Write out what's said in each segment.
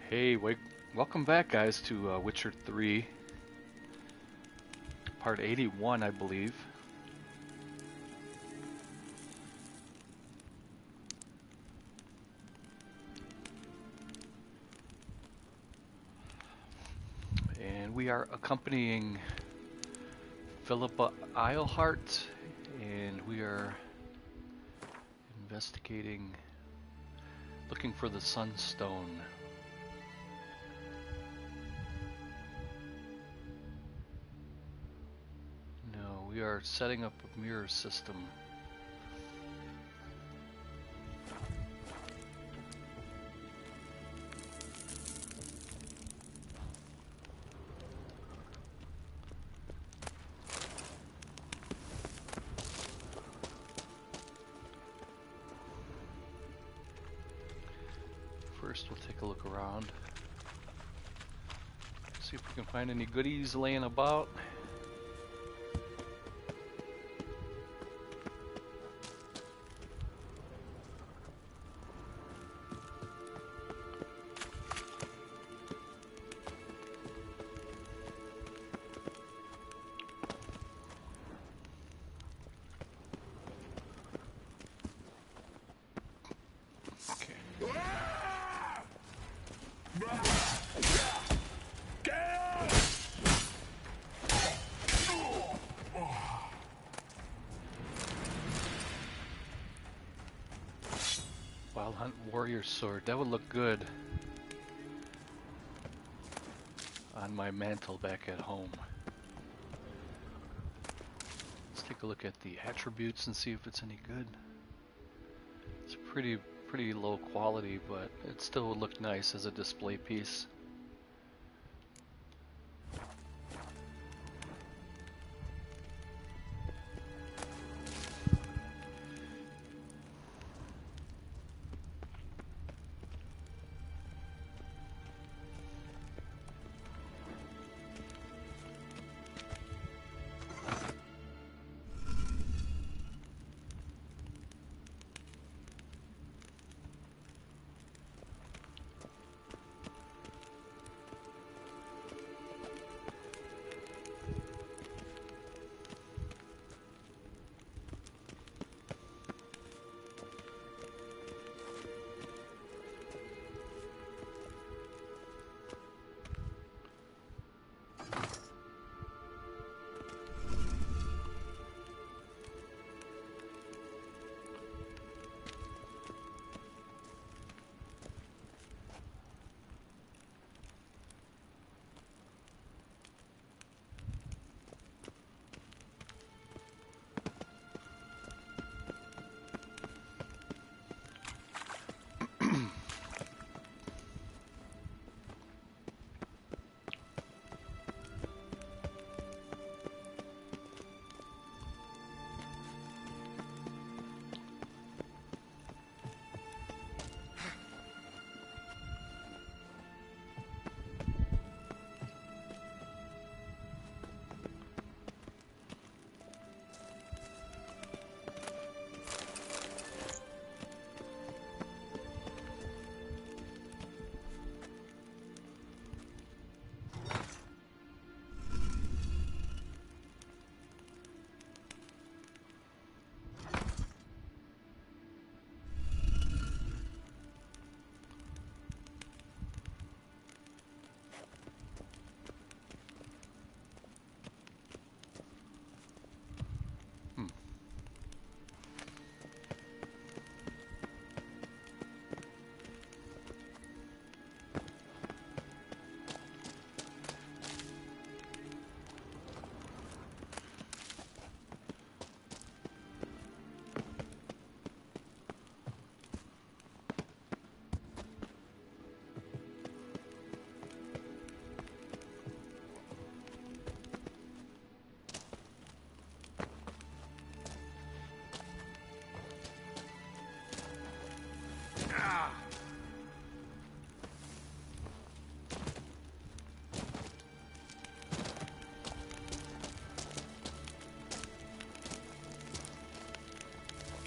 Hey, welcome back, guys, to Witcher 3, part 81, I believe. And we are accompanying Philippa Eilhart, and we are investigating, looking for the Sunstone. No, we are setting up a mirror system. First, we'll take a look around. See if we can find any goodies laying about. Wild Hunt Warrior Sword, that would look good on my mantle back at home. Let's take a look at the attributes and see if it's any good. It's pretty low quality, but it still would look nice as a display piece.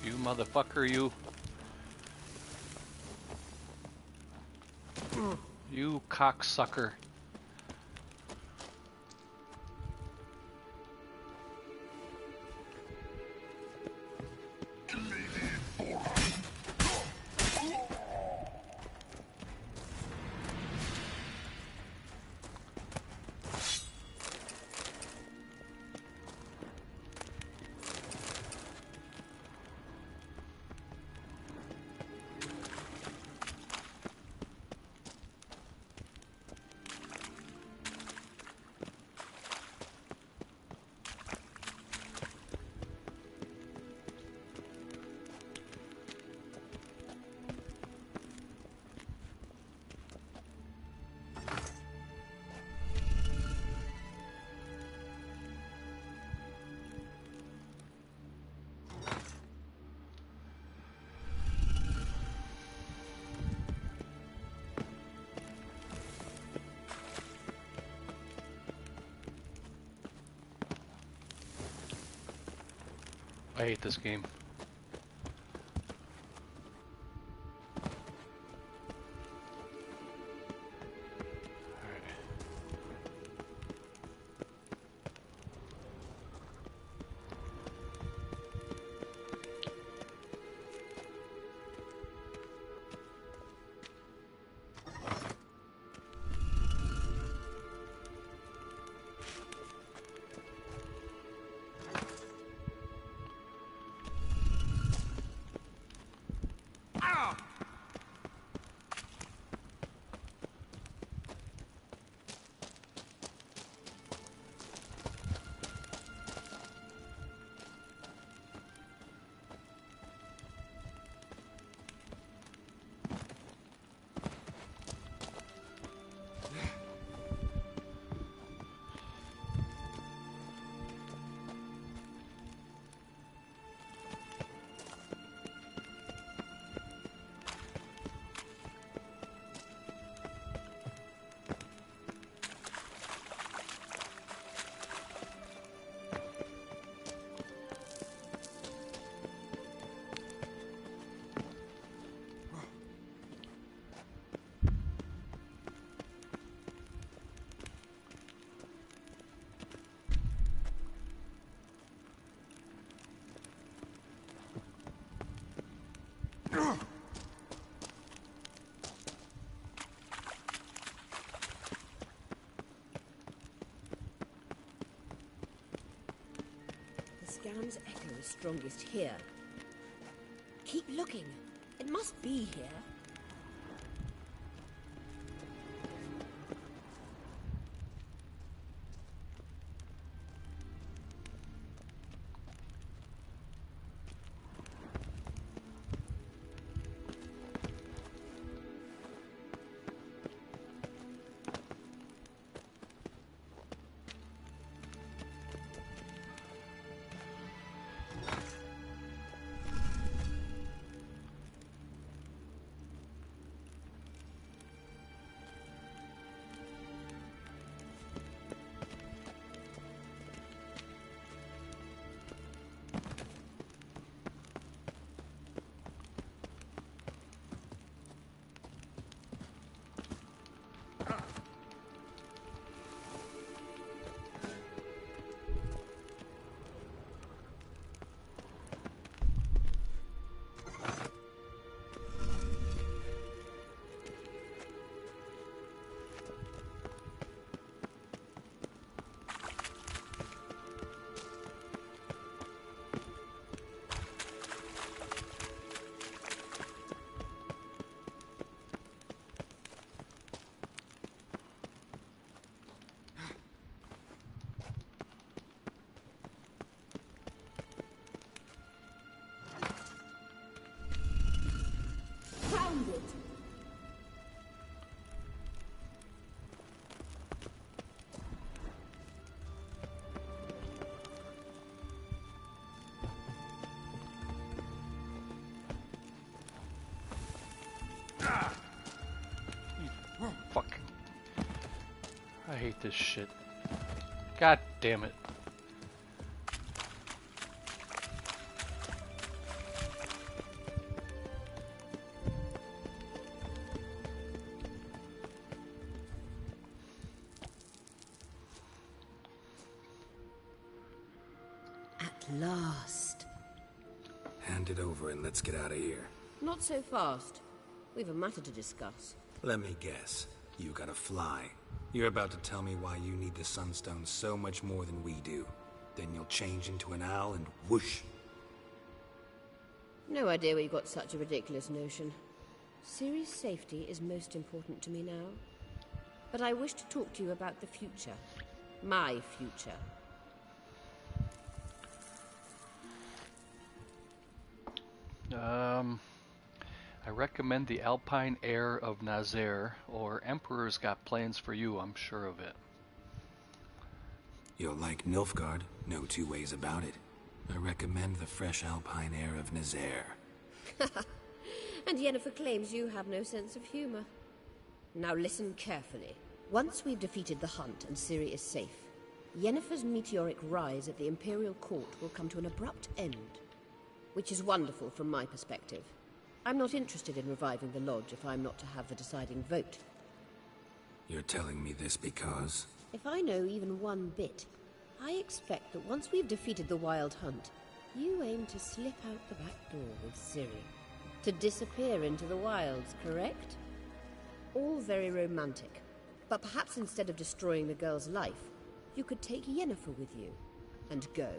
You motherfucker, you. You cocksucker. I hate this game. The scam's echo is strongest here. Keep looking. It must be here. Fuck. I hate this shit. God damn it. last. Hand it over and let's get out of here. Not so fast. We've a matter to discuss. Let me guess. You gotta fly. You're about to tell me why you need the Sunstone so much more than we do. Then you'll change into an owl and whoosh. No idea where you got such a ridiculous notion. Ciri's safety is most important to me now. But I wish to talk to you about the future. My future. I recommend the Alpine Air of Nazaire, or Emperor's got plans for you, I'm sure of it. You'll like Nilfgaard, no two ways about it. I recommend the fresh Alpine air of Nazaire. And Yennefer claims you have no sense of humor. Now listen carefully. Once we've defeated the Hunt and Ciri is safe, Yennefer's meteoric rise at the Imperial Court will come to an abrupt end. Which is wonderful from my perspective. I'm not interested in reviving the Lodge if I'm not to have the deciding vote. You're telling me this because... If I know even one bit, I expect that once we've defeated the Wild Hunt, you aim to slip out the back door with Ciri. To disappear into the wilds, correct? All very romantic. But perhaps instead of destroying the girl's life, you could take Yennefer with you and go.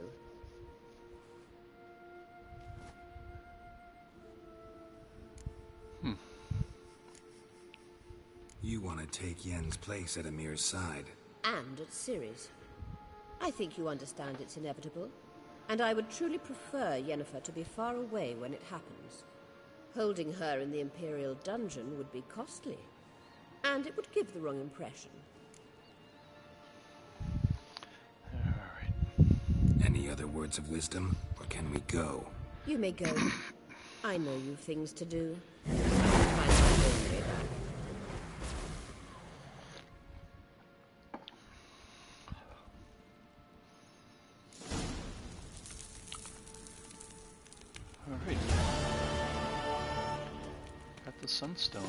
You want to take Yen's place at Amir's side. And at Ciri's. I think you understand it's inevitable. And I would truly prefer Yennefer to be far away when it happens. Holding her in the Imperial dungeon would be costly. And it would give the wrong impression. Alright. Any other words of wisdom, or can we go? You may go. I know you've things to do. I can find my own way back. Alright. Got the Sunstone.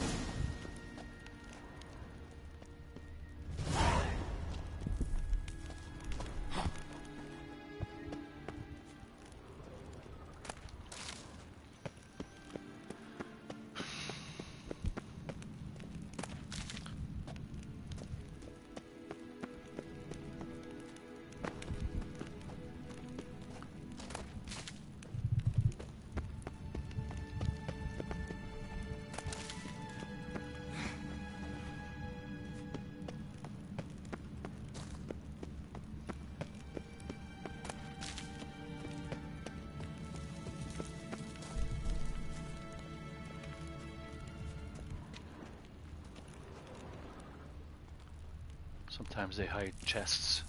Sometimes they hide chests.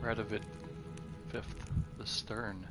Right of it, fifth, the stern.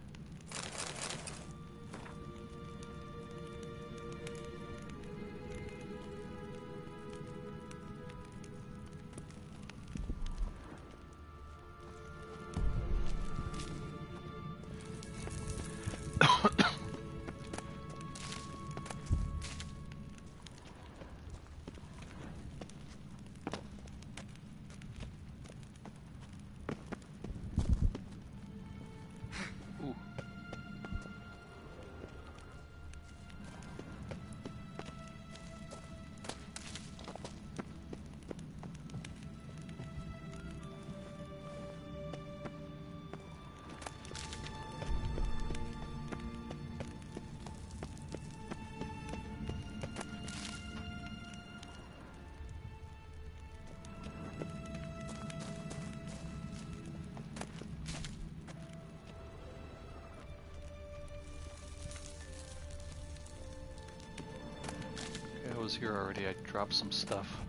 I was here already, I dropped some stuff.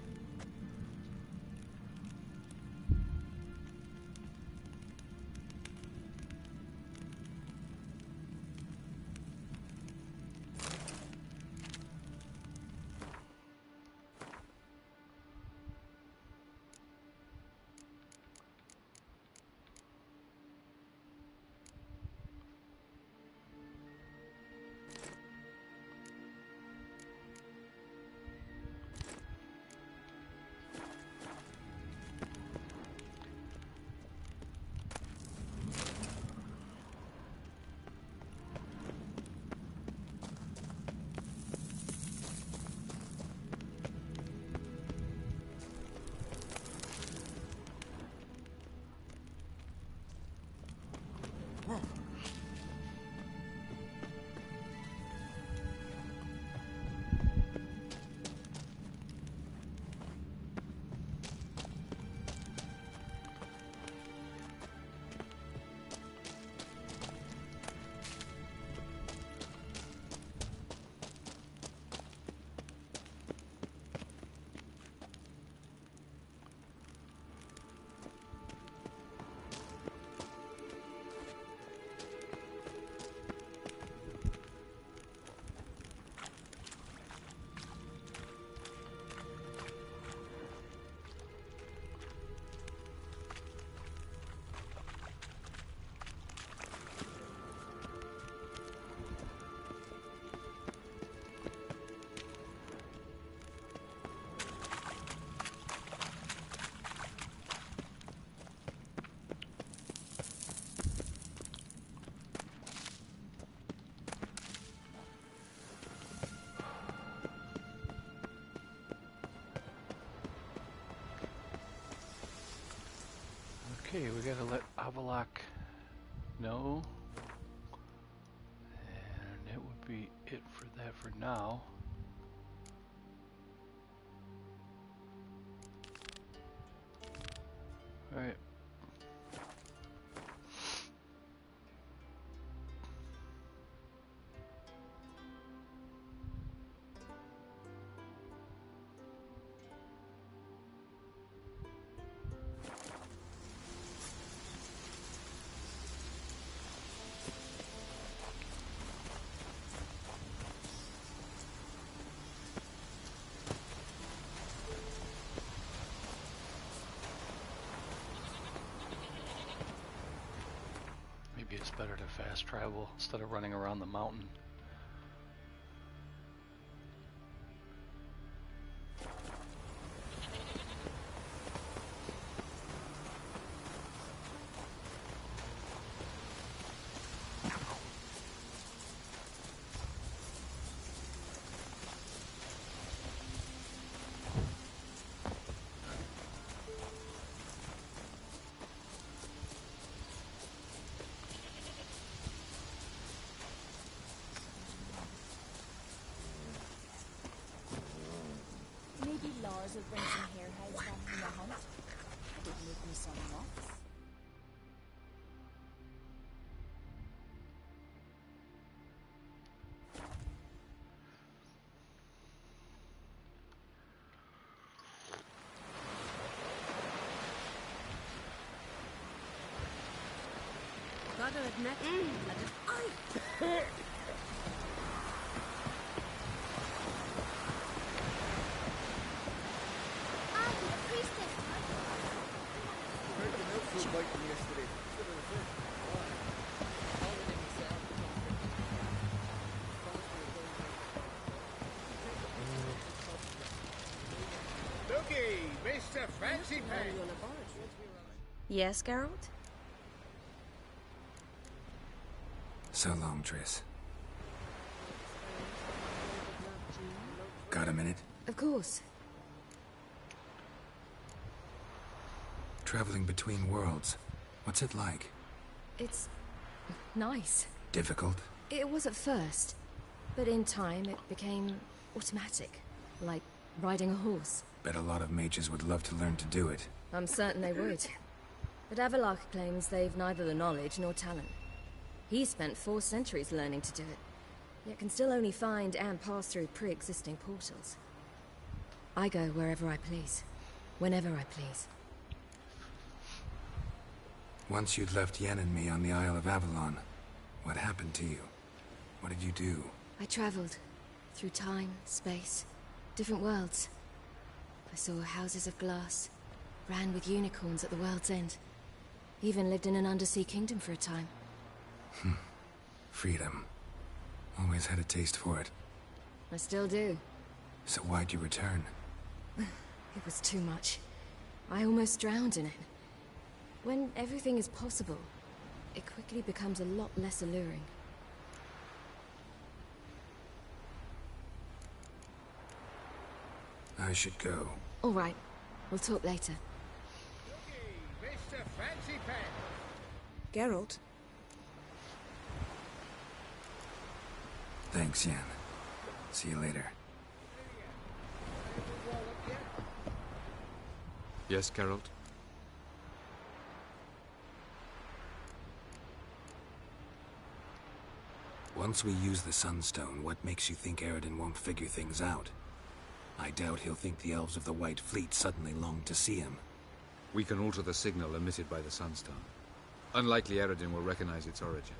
Okay, we gotta let Avalok know. And it would be it for that for now. Alright. Maybe it's better to fast travel instead of running around the mountain. Maybe Lars will bring some hairheads back from the hunt. Could make me some nuts. Gotta admit, Looky, Mr. Fancy Pants. Yes, Geralt? So long, Triss. Got a minute? Of course. Traveling between worlds. What's it like? It's nice. Difficult? It was at first, but in time it became automatic, like riding a horse. Bet a lot of mages would love to learn to do it. I'm certain they would. But Avalok claims they've neither the knowledge nor talent. He spent 4 centuries learning to do it, yet can still only find and pass through pre-existing portals. I go wherever I please, whenever I please. Once you'd left Yen and me on the Isle of Avalon, what happened to you? What did you do? I traveled through time, space, different worlds. I saw houses of glass, ran with unicorns at the world's end. Even lived in an undersea kingdom for a time. Freedom. Always had a taste for it. I still do. So why'd you return? It was too much. I almost drowned in it. When everything is possible, it quickly becomes a lot less alluring. I should go. All right. We'll talk later. Looky, Mr. Fancy Pants. Geralt? Thanks, Yen. See you later. Yes, Geralt? Once we use the Sunstone, what makes you think Eredin won't figure things out? I doubt he'll think the elves of the White Fleet suddenly long to see him. We can alter the signal emitted by the Sunstone. Unlikely Eredin will recognize its origin.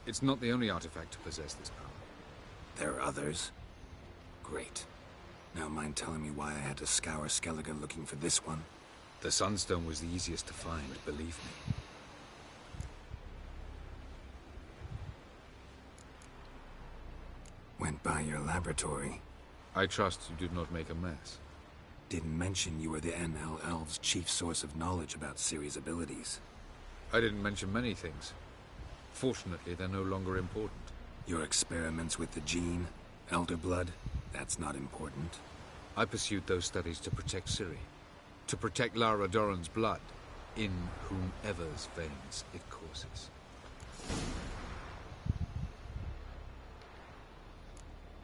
It's not the only artifact to possess this power. There are others? Great. Now mind telling me why I had to scour Skellige looking for this one? The Sunstone was the easiest to find, believe me. Went by your laboratory. I trust you did not make a mess. Didn't mention you were the NL Elves' chief source of knowledge about Ciri's abilities. I didn't mention many things. Fortunately, they're no longer important. Your experiments with the gene, Elder Blood, that's not important. I pursued those studies to protect Ciri. To protect Lara Doran's blood. in whomever's veins it courses.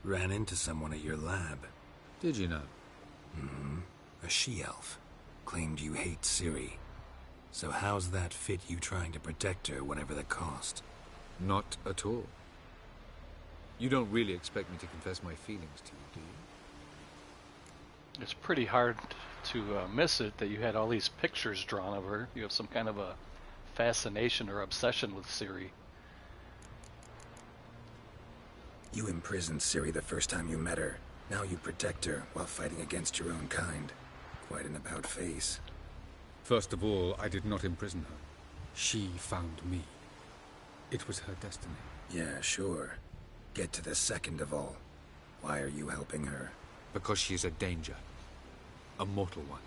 Ran into someone at your lab. Did you know? A she-elf. Claimed you hate Ciri. So how's that fit you trying to protect her, whatever the cost? Not at all. You don't really expect me to confess my feelings to you, do you? It's pretty hard to miss it that you had all these pictures drawn of her. You have some kind of a fascination or obsession with Ciri. You imprisoned Ciri the first time you met her. Now you protect her while fighting against your own kind. Quite an about-face. First of all, I did not imprison her. She found me. It was her destiny. Yeah, sure. Get to the second of all. Why are you helping her? Because she is a danger. A mortal one.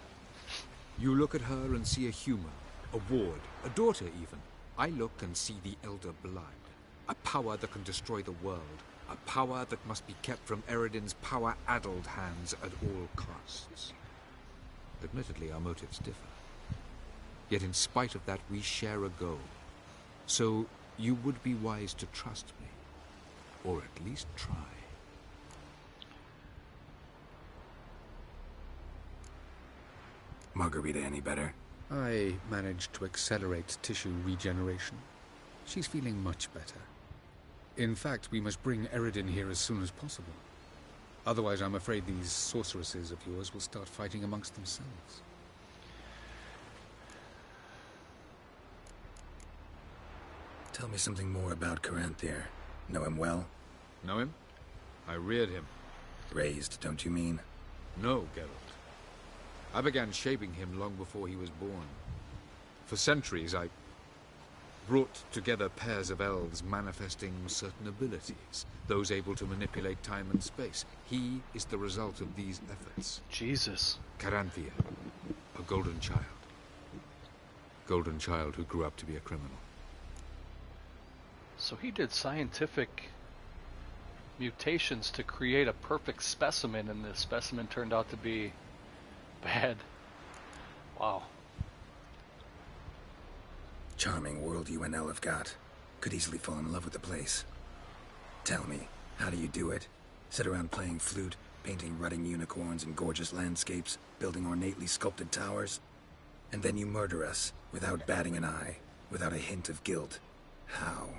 You look at her and see a human, a ward, a daughter even. I look and see the Elder Blood. A power that can destroy the world. A power that must be kept from Eredin's power-addled hands at all costs. Admittedly, our motives differ. Yet in spite of that, we share a goal. So, you would be wise to trust me. Or at least try. Margarita any better? I managed to accelerate tissue regeneration. She's feeling much better. In fact, we must bring Eredin here as soon as possible. Otherwise, I'm afraid these sorceresses of yours will start fighting amongst themselves. Tell me something more about Caranthir. Know him well? Know him? I reared him. Raised, don't you mean? No, Geralt. I began shaping him long before he was born. For centuries, I brought together pairs of elves manifesting certain abilities, those able to manipulate time and space. He is the result of these efforts. Jesus. Caranthir, a golden child. Golden child who grew up to be a criminal. So he did scientific mutations to create a perfect specimen, and the specimen turned out to be bad. Wow. Charming world you and Elle have got. Could easily fall in love with the place. Tell me, how do you do it? Sit around playing flute, painting rutting unicorns and gorgeous landscapes, building ornately sculpted towers? And then you murder us, without batting an eye, without a hint of guilt. How?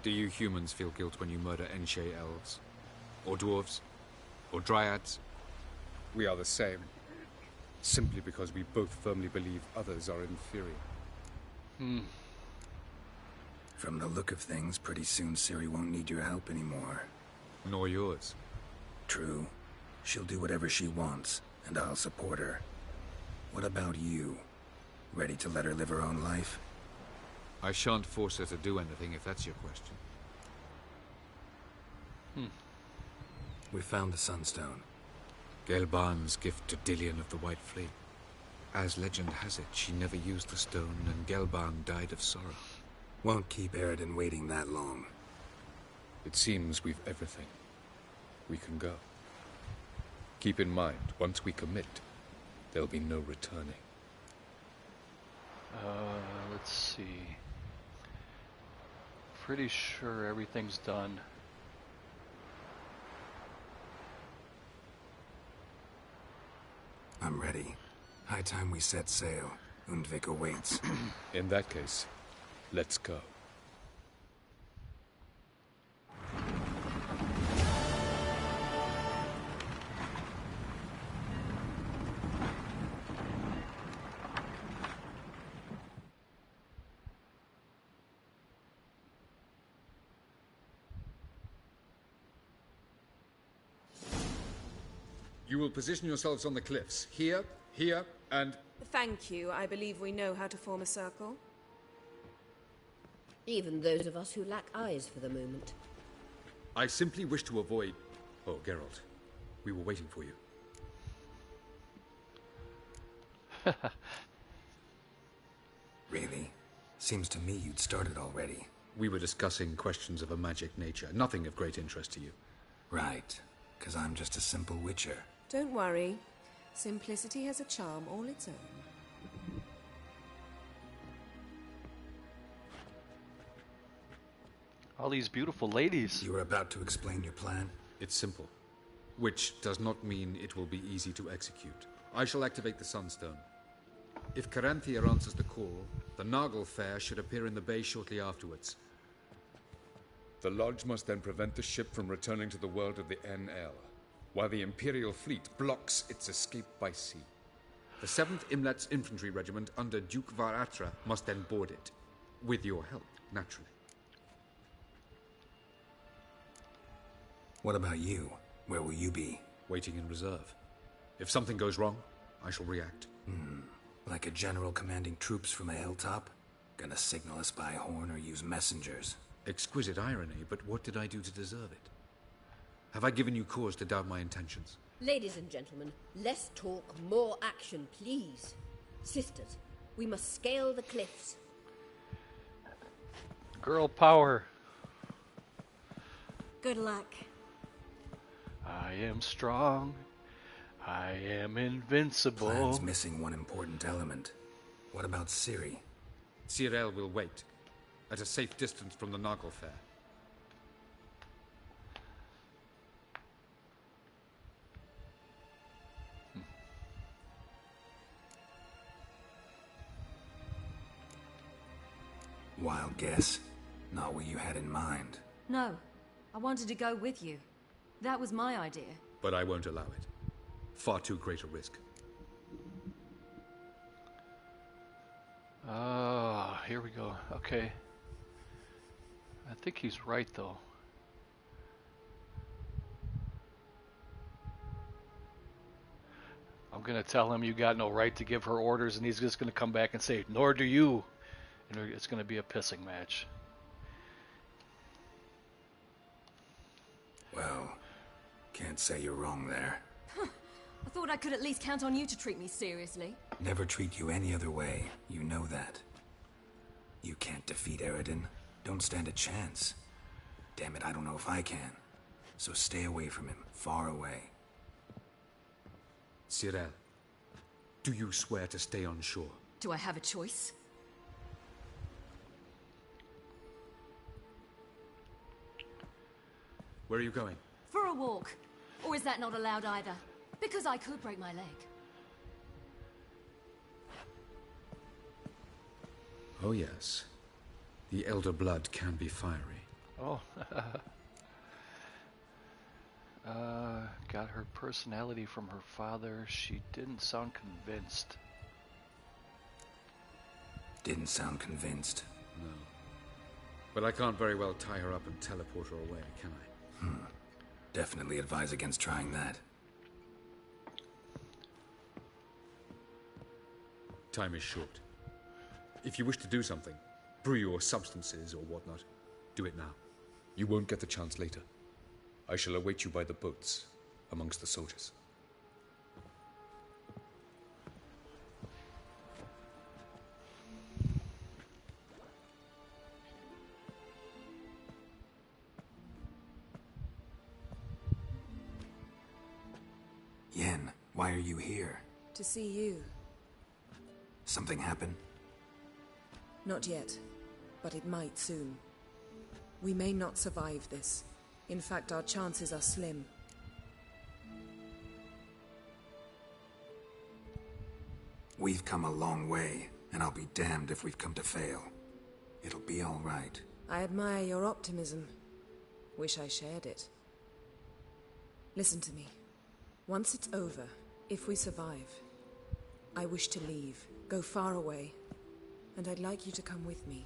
Do you humans feel guilt when you murder Enshe elves? Or dwarves? Or dryads? We are the same. Simply because we both firmly believe others are inferior. From the look of things, pretty soon Ciri won't need your help anymore. Nor yours. True. She'll do whatever she wants, and I'll support her. What about you? Ready to let her live her own life? I shan't force her to do anything if that's your question. We found the Sunstone. Gelban's gift to Dillion of the White Fleet. As legend has it, she never used the stone, and Gelban died of sorrow. Won't keep Eredin waiting that long. It seems we've everything. We can go. Keep in mind, once we commit, there'll be no returning. Let's see. Pretty sure everything's done. I'm ready. High time we set sail. Undvik awaits. In that case, let's go. You will position yourselves on the cliffs. Here, here, and... Thank you. I believe we know how to form a circle. Even those of us who lack eyes for the moment. I simply wish to avoid... Oh, Geralt. We were waiting for you. Really? Seems to me you'd started already. We were discussing questions of a magic nature. Nothing of great interest to you. Right. 'Cause I'm just a simple witcher. Don't worry. Simplicity has a charm all its own. All these beautiful ladies. You were about to explain your plan? It's simple, which does not mean it will be easy to execute. I shall activate the Sunstone. If Caranthia answers the call, the Nargle Fair should appear in the bay shortly afterwards. The Lodge must then prevent the ship from returning to the world of the NL, while the Imperial fleet blocks its escape by sea. The 7th Imlet's Infantry Regiment under Duke Varatra must then board it. With your help, naturally. What about you? Where will you be? Waiting in reserve. If something goes wrong, I shall react. Like a general commanding troops from a hilltop? Gonna signal us by horn or use messengers? Exquisite irony, but what did I do to deserve it? Have I given you cause to doubt my intentions? Ladies and gentlemen, less talk, more action, please. Sisters, we must scale the cliffs. Girl power. Good luck. I am strong. I am invincible. Plan's missing one important element. What about Ciri? Cyril will wait, at a safe distance from the Nargle Fair. Wild guess. Not what you had in mind. No, I wanted to go with you. That was my idea. But I won't allow it. Far too great a risk. Here we go. Okay. I think he's right, though. I'm gonna tell him you got no right to give her orders, and he's just gonna come back and say, nor do you. And it's gonna be a pissing match. Well, can't say you're wrong there. I thought I could at least count on you to treat me seriously. Never treat you any other way. You know that. You can't defeat Eridan. Don't stand a chance. Damn it, I don't know if I can. So stay away from him. Far away. Cyril, do you swear to stay on shore? Do I have a choice? Where are you going? For a walk. Or is that not allowed either? Because I could break my leg. Oh yes. The elder blood can be fiery. Oh. Got her personality from her father. She didn't sound convinced. Didn't sound convinced. No. But I can't very well tie her up and teleport her away, can I? Definitely advise against trying that. Time is short. If you wish to do something, brew your substances or whatnot, do it now. You won't get the chance later. I shall await you by the boats, amongst the soldiers. Yen, why are you here? To see you. Something happen? Not yet, but it might soon. We may not survive this. In fact, our chances are slim. We've come a long way, and I'll be damned if we've come to fail. It'll be all right. I admire your optimism. Wish I shared it. Listen to me. Once it's over, if we survive, I wish to leave, go far away, and I'd like you to come with me.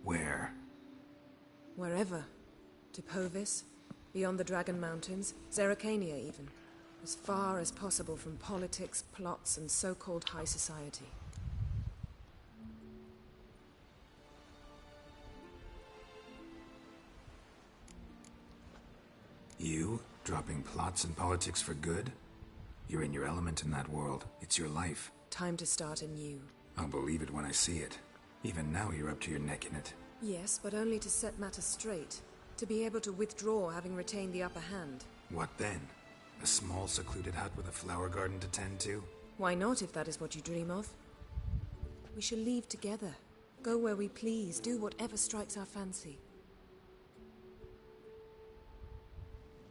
Where? Wherever. To Povis, beyond the Dragon Mountains, Zeracania even. As far as possible from politics, plots, and so-called high society. You? Dropping plots and politics for good? You're in your element in that world. It's your life. Time to start anew. I'll believe it when I see it. Even now you're up to your neck in it. Yes, but only to set matters straight. To be able to withdraw having retained the upper hand. What then? A small secluded hut with a flower garden to tend to? Why not, if that is what you dream of? We shall leave together. Go where we please, do whatever strikes our fancy.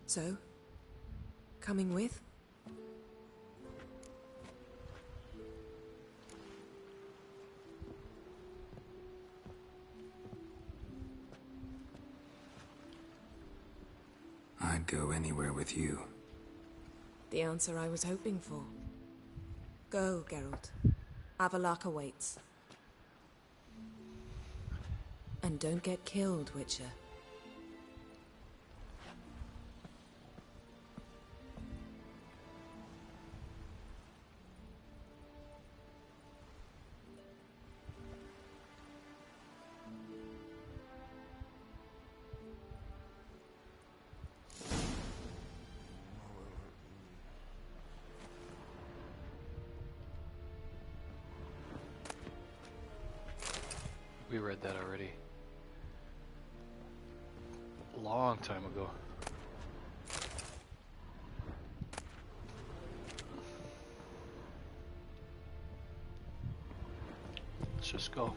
So, coming with? I'd go anywhere with you. The answer I was hoping for. Go, Geralt. Avalok awaits. And don't get killed, Witcher. We read that already. A long time ago. Let's just go.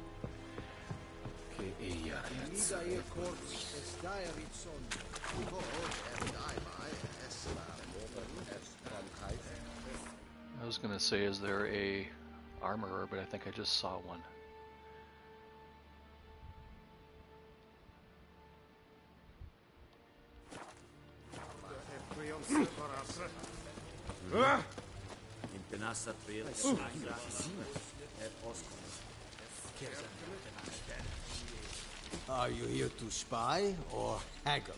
I was gonna say, is there a armorer, but I think I just saw one. Are you here to spy or haggle?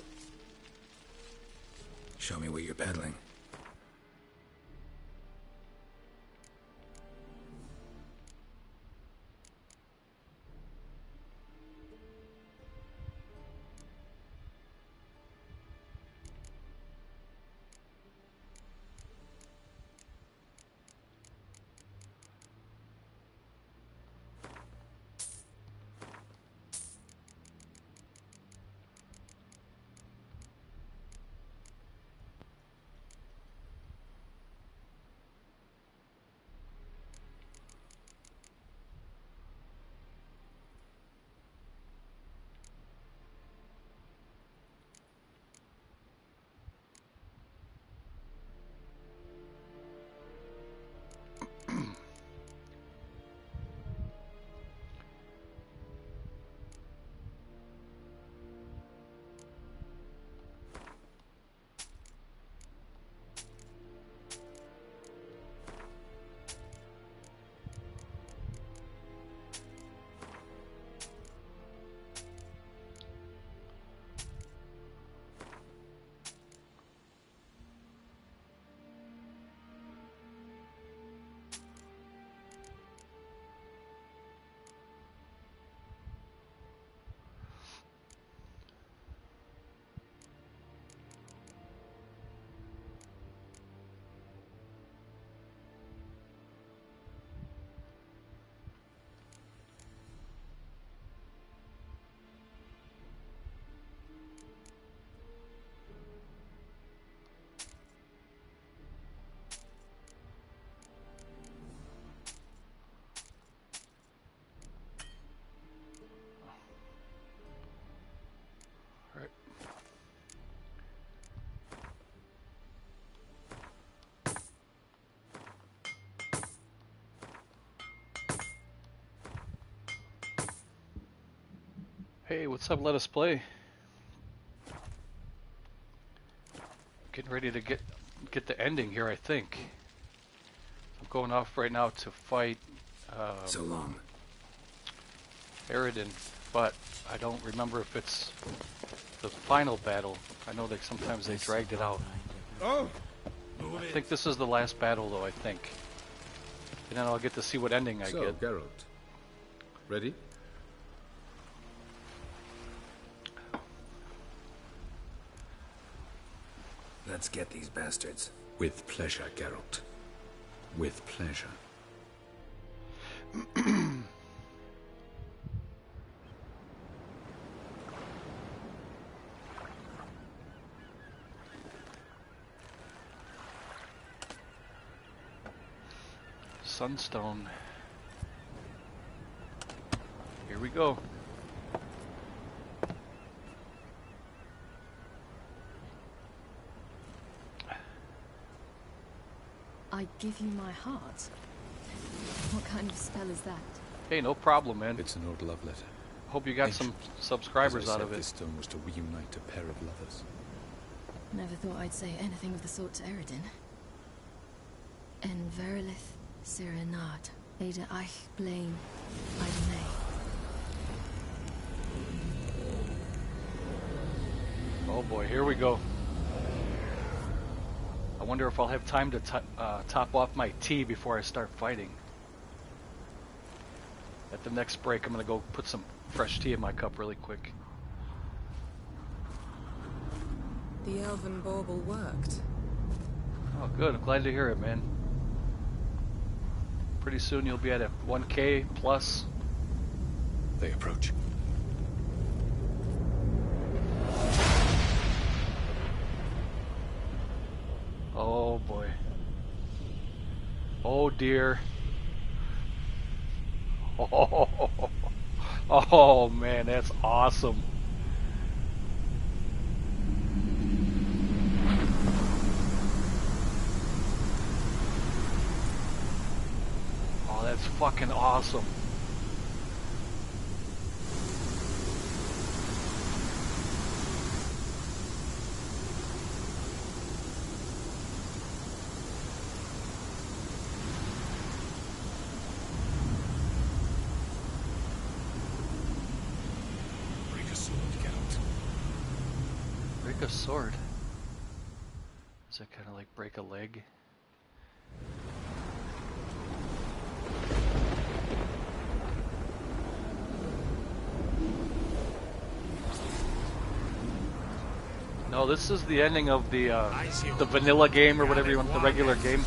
Show me what you're peddling. Hey, what's up? Let us play. Getting ready to get the ending here, I think. I'm going off right now to fight So long. Aridin, but I don't remember if it's the final battle. I know that sometimes they dragged it out. Oh! I think this is the last battle, though, I think. And then I'll get to see what ending I So, get. Geralt. Ready? Let's get these bastards. With pleasure, Geralt. With pleasure. Sunstone. Here Here we go. I give you my heart. What kind of spell is that? Hey, no problem, man. It's an old love letter. Hope you got some subscribers As I out said, of it. This stone was to reunite a pair of lovers. Never thought I'd say anything of the sort to Eredin. En verilith serenad, Ada eich blame, Idemay. Oh boy, here we go. I wonder if I'll have time to top off my tea before I start fighting. At the next break, I'm going to go put some fresh tea in my cup really quick. The elven bauble worked. Oh good, I'm glad to hear it, man. Pretty soon you'll be at a 1K plus. They approach. Oh boy. Oh dear. Oh man, that's awesome. Oh, that's fucking awesome. Break a sword. Is that kind of like break a leg? No, this is the ending of the vanilla game or whatever you want, the regular game.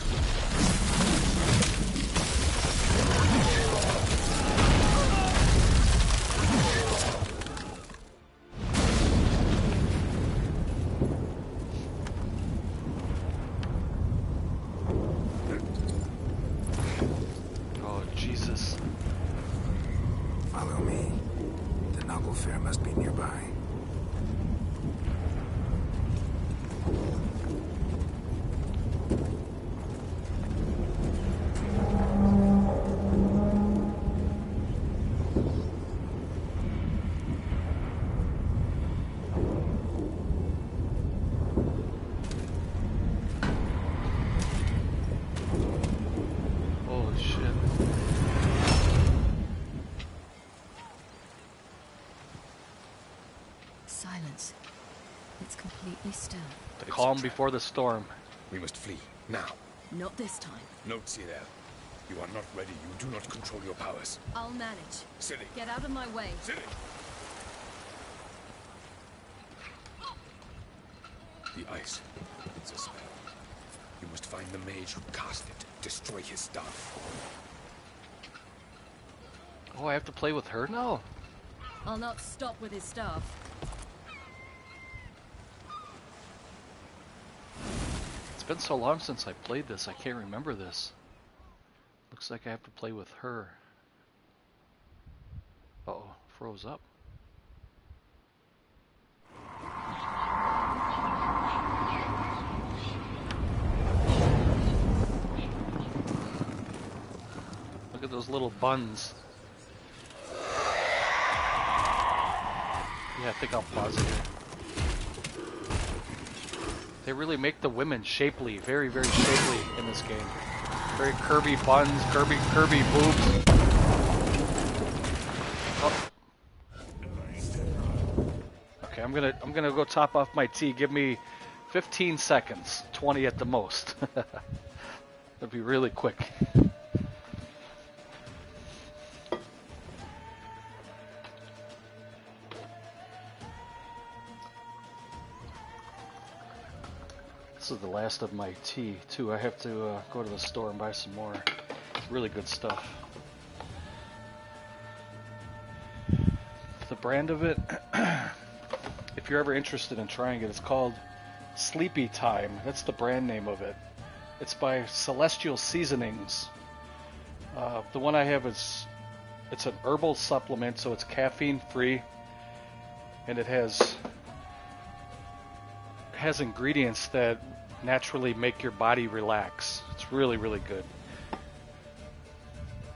Oh, Jesus. Follow me. The noble fair must be nearby. Holy shit. Silence. It's completely still. The calm before the storm. We must flee, now. Not this time. Note, Cyril. You are not ready. You do not control your powers. I'll manage. Silly. Get out of my way. Silly. The ice. It's a spell. You must find the mage who cast it. Destroy his staff. Oh, I have to play with her now? I'll not stop with his staff. It's been so long since I played this, I can't remember this. Looks like I have to play with her. Uh-oh, froze up. Look at those little buns. Yeah, I think I'll pause it here. They really make the women shapely, very, very shapely in this game. Very curvy buns, curvy boobs. Oh. Okay, I'm gonna go top off my tea. Give me 15 seconds, 20 at the most. That'd be really quick. This is the last of my tea, too. I have to go to the store and buy some more. It's really good stuff. The brand of it, if you're ever interested in trying it, it's called Sleepy Time. That's the brand name of it. It's by Celestial Seasonings. The one I have is It's an herbal supplement, so it's caffeine free, and it has ingredients that naturally make your body relax. It's really, really good.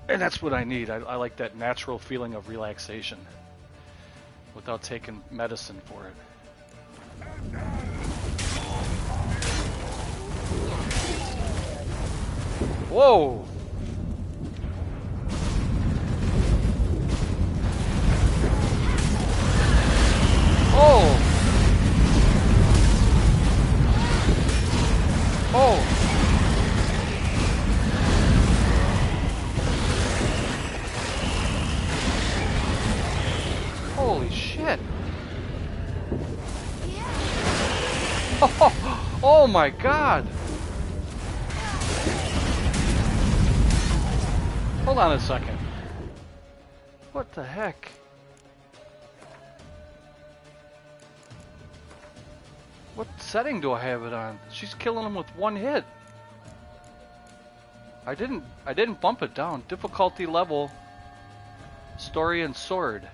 And that's what I need. I like that natural feeling of relaxation without taking medicine for it. Whoa! Oh! Oh! Holy shit! Oh my god! Hold on a second. What the heck? What setting do I have it on? She's killing him with one hit. I didn't bump it down. Difficulty level, story and sword.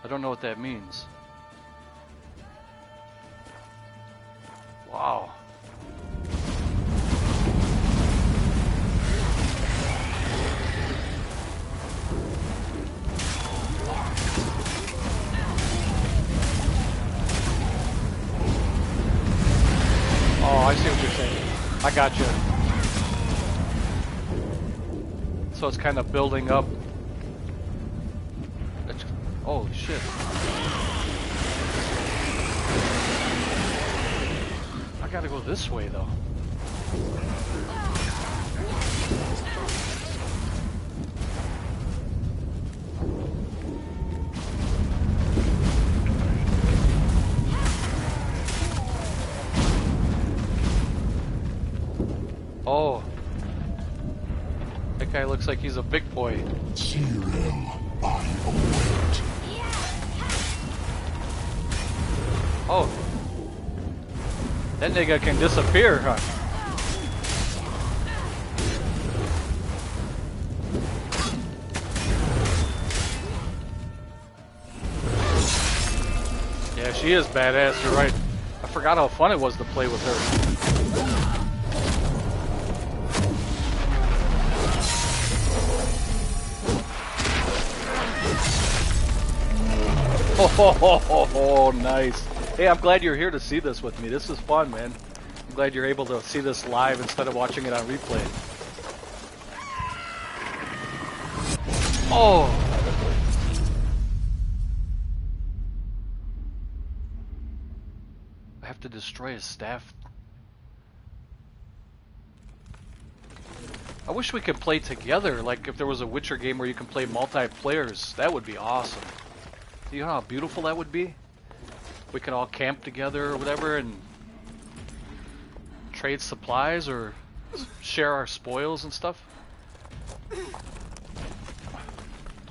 I don't know what that means. Wow. Oh, I see what you're saying. I got you. So it's kind of building up. Holy shit. I gotta go this way though. Oh. That guy looks like he's a big boy. Oh. That nigga can disappear, huh? Yeah, she is badass, you're right. I forgot how fun it was to play with her. Oh, nice. Hey, I'm glad you're here to see this with me. This is fun, man. I'm glad you're able to see this live instead of watching it on replay. Oh! I have to destroy his staff. I wish we could play together, like if there was a Witcher game where you can play multiplayers. That would be awesome. Do you know how beautiful that would be? We could all camp together or whatever and trade supplies or share our spoils and stuff.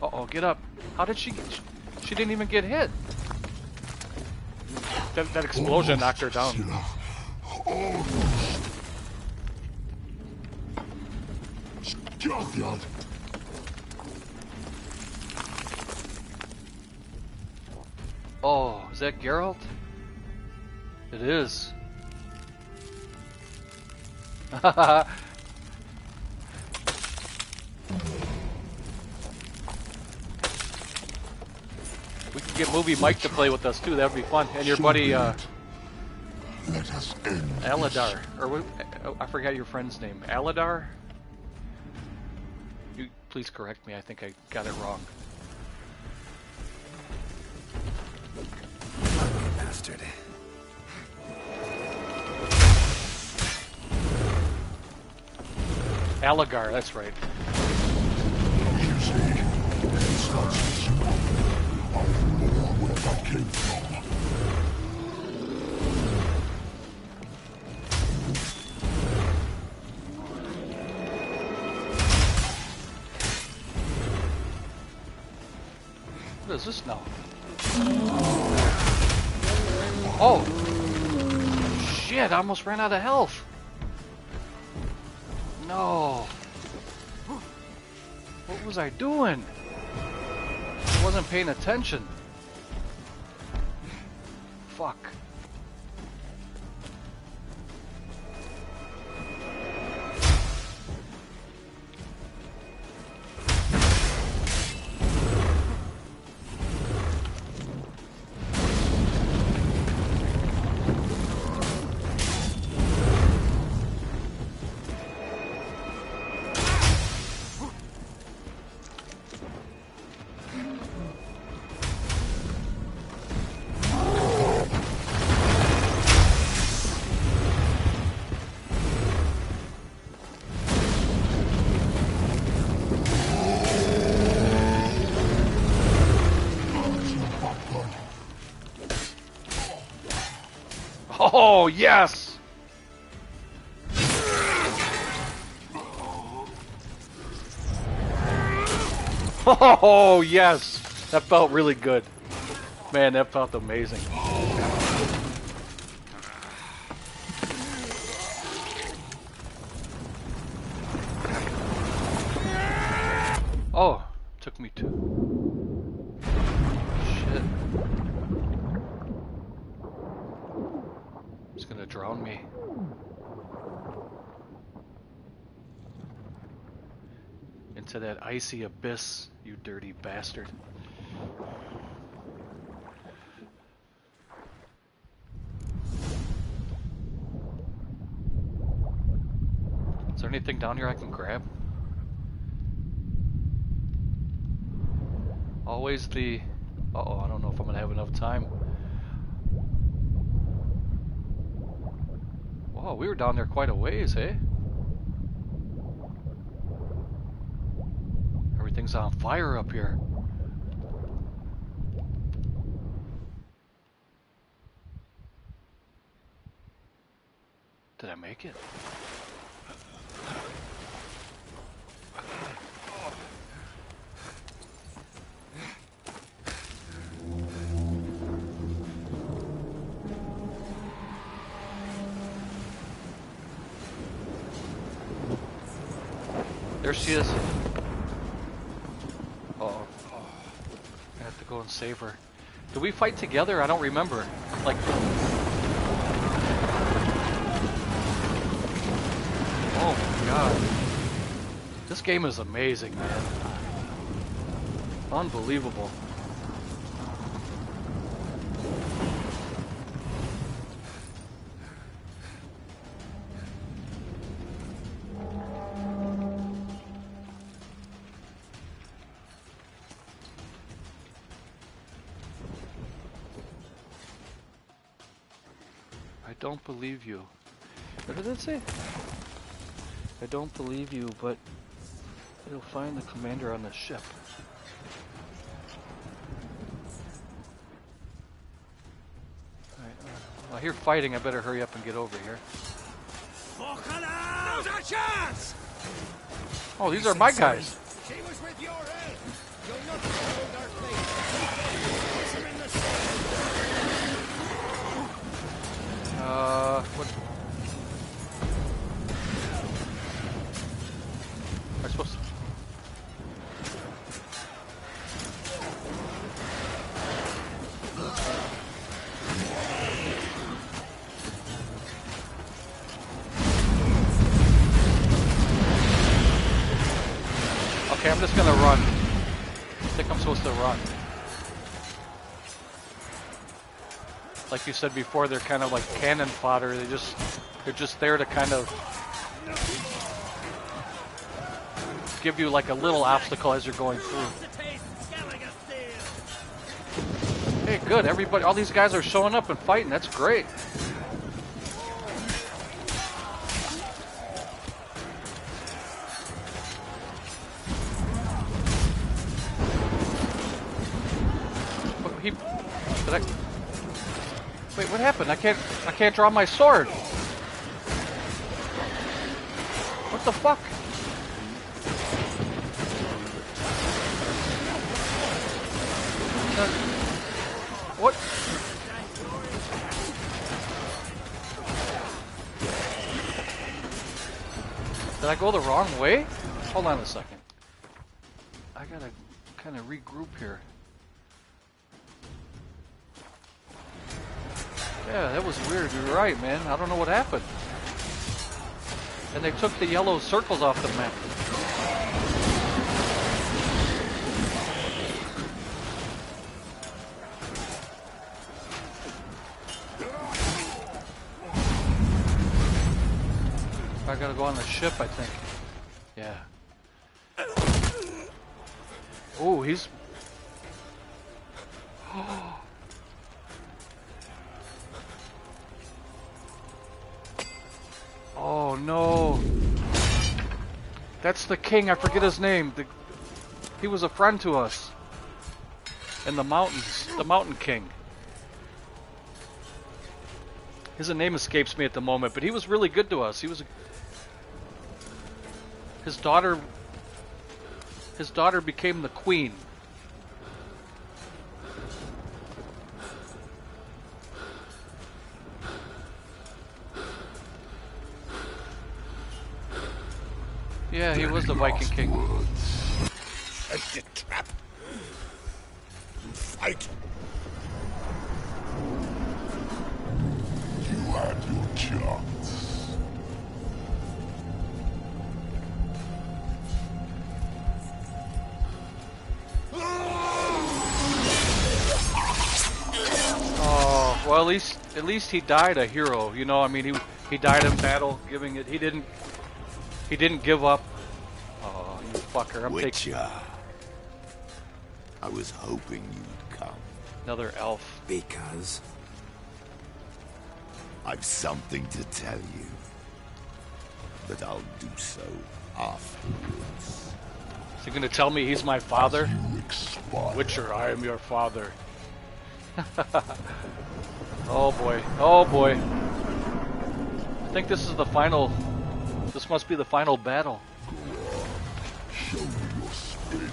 Uh-oh, get up. How did she didn't even get hit. That explosion knocked her down. Oh, is that Geralt? It is. We could get Movie Mike to play with us too. That'd be fun. And your buddy, Aladar, or I forgot your friend's name. Aladar. You please correct me. I think I got it wrong. Bastard. Alagar, that's right. What is this now? Oh! Shit, I almost ran out of health! No! What was I doing? I wasn't paying attention. Fuck. Oh, yes! Oh, yes! That felt really good. Man, that felt amazing. Oh, took me to... Shit. It's gonna drown me. Into that icy abyss, you dirty bastard. Is there anything down here I can grab? Always the... Uh-oh, I don't know if I'm gonna have enough time. Whoa, we were down there quite a ways, eh? Everything's on fire up here. Did I make it? There she is. Uh-oh. I have to go and save her. Did we fight together? I don't remember. Like... Oh my god. This game is amazing, man. Unbelievable. I don't believe you. What did it say? I don't believe you, but it'll find the commander on the ship. Alright, I hear fighting. I better hurry up and get over here. Now's our chance! Oh, these are my guys. She was with your help. You'll not hold our place. Push him in the sun. What? Am I supposed to? Okay, I'm just gonna run. I think I'm supposed to run. Like you said before, they're kind of like cannon fodder. They're just there to kind of give you like a little obstacle as you're going through. Hey, good. Everybody, all these guys are showing up and fighting. That's great. Did I? Wait, what happened? I can't draw my sword. What the fuck? What? Did I go the wrong way? Hold on a second. I gotta kind of regroup here. Yeah, that was weird. You're right, man. I don't know what happened. And they took the yellow circles off the map. I gotta go on the ship, I think. Yeah. Oh, he's... Oh no. That's the king, I forget his name. He was a friend to us. In the mountains. The Mountain King. His name escapes me at the moment, but he was really good to us. He was... His daughter became the queen. Yeah, he was the Viking king. Set the trap. Fight. You had your chance. Oh, well, at least he died a hero. You know, I mean, he died in battle, giving it. He didn't give up. Oh, you fucker! I'm taking. I was hoping you'd come. Another elf. Because I've something to tell you, but I'll do so afterwards. Is he gonna tell me he's my father? Witcher, I am your father. Oh boy, oh boy. I think this is the final. This must be the final battle. Show me your spins.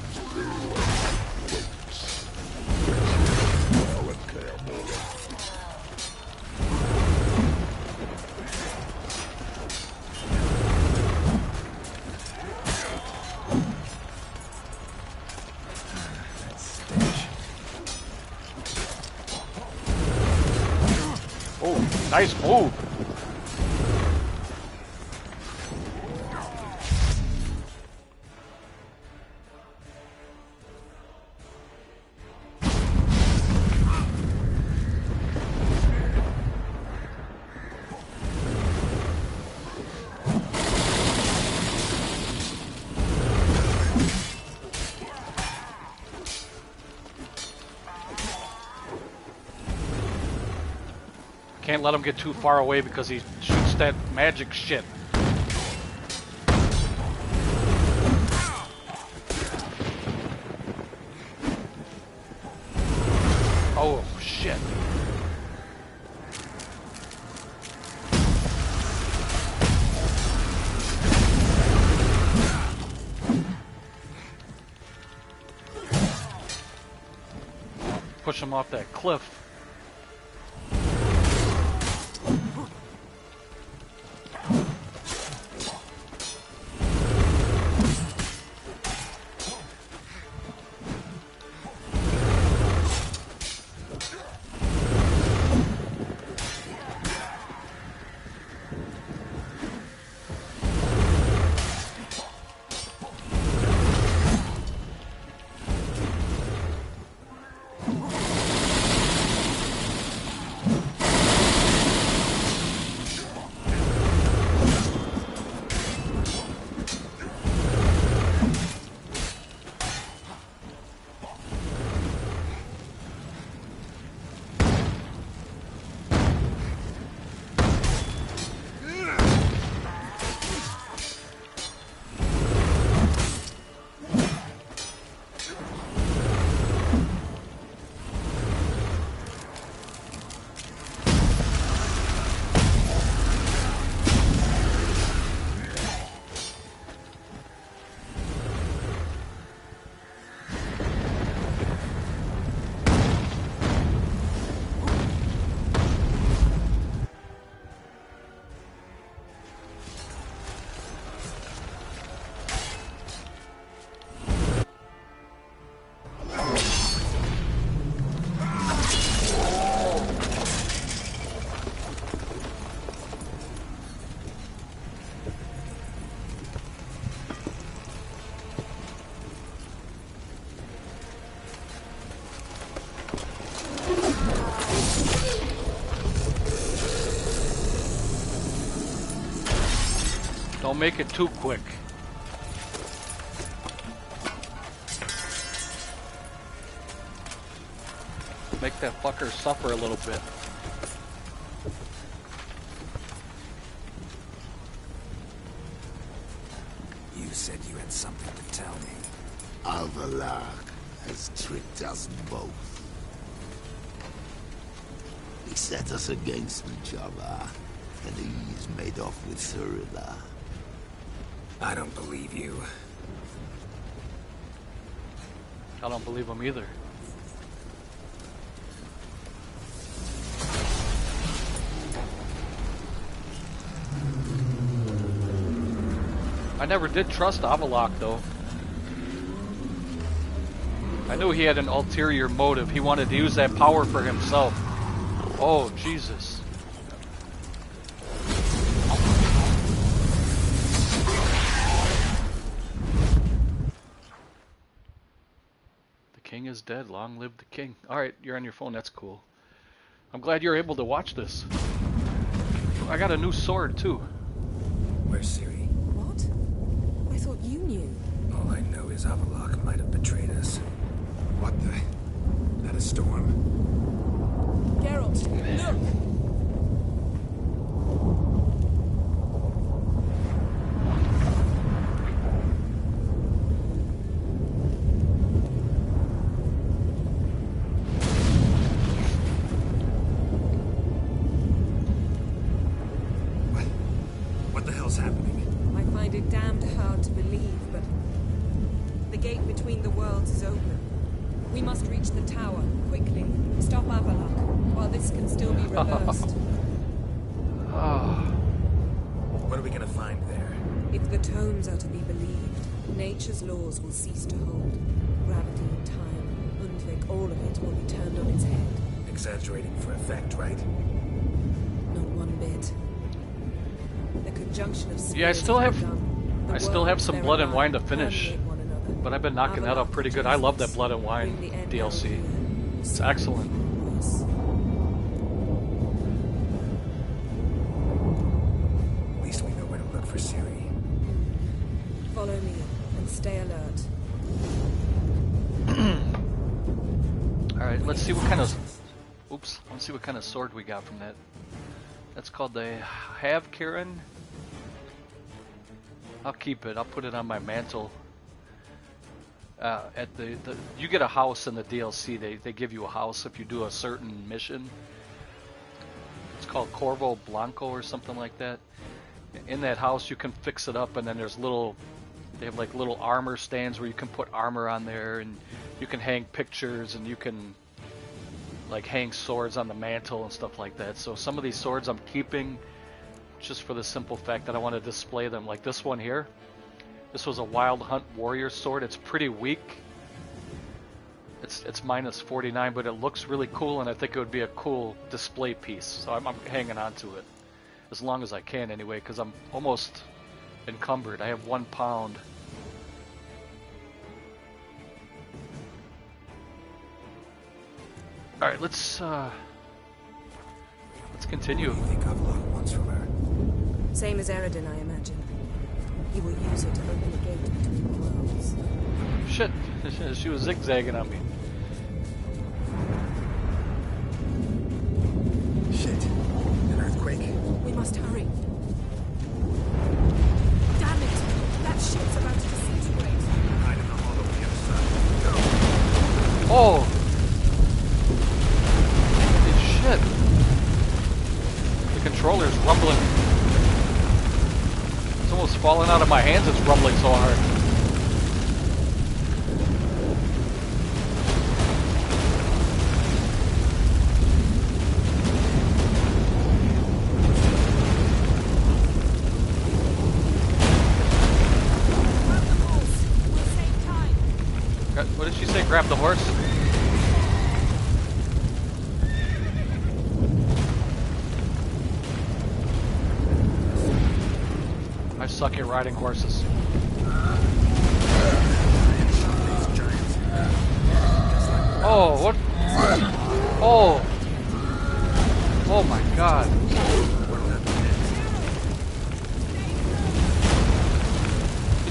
Oh, nice move. Can't let him get too far away because he shoots that magic shit. Oh, shit. Push him off that cliff. Don't make it too quick. Make that fucker suffer a little bit. You said you had something to tell me. Alvalak has tricked us both. He set us against each other, and he's made off with Cyrilla. I don't believe you. I don't believe him either. I never did trust Avalok, though. I knew he had an ulterior motive. He wanted to use that power for himself. Oh, Jesus. The king is dead. Long live the king. Alright, you're on your phone. That's cool. I'm glad you're able to watch this. I got a new sword, too. Where's Ciri? I thought you knew. All I know is Avalok might have betrayed us. What the? That a storm? Geralt, look! What the hell's happening? I find it damned hard to believe, but the gate between the worlds is open. We must reach the tower, quickly. Stop Avalok, while this can still be reversed. What are we gonna find there? If the tomes are to be believed, nature's laws will cease to hold. Gravity, time, Undvik, all of it will be turned on its head. Exaggerating for effect, right? Not one bit. The conjunction of Yeah, I still have some Blood and Wine to finish. But I've been knocking that out pretty good. I love that Blood and Wine DLC. It's excellent. At least we know where to look for Ciri. Follow me and stay alert. Alright, let's see what kind of... Oops. Let's see what kind of sword we got from that. That's called the Have Karen. I'll keep it. I'll put it on my mantle. At you get a house in the DLC. They give you a house if you do a certain mission. It's called Corvo Blanco or something like that. In that house, you can fix it up, and then there's they have like little armor stands where you can put armor on there, and you can hang pictures, and you can like hang swords on the mantle and stuff like that. So some of these swords I'm keeping just for the simple fact that I want to display them. Like this one here. This was a Wild Hunt Warrior sword. It's pretty weak. It's minus 49, but it looks really cool, and I think it would be a cool display piece. So I'm hanging on to it as long as I can anyway, because I'm almost encumbered. I have 1 pound. All right, let's continue. What do you think Avalok wants from her? Same as Eredin, I imagine. He will use it to open the gate between the worlds. Shit, she was zigzagging on me. Shit, an earthquake. We must hurry. Damn it! That ship's about to disintegrate. Hide in the hollow on the other side. Go. Oh! Holy shit! The controller's rumbling. It's almost falling out of my hands, it's rumbling so hard. What did she say? Grab the horse? I suck at riding horses. Oh, what? Oh! Oh my god.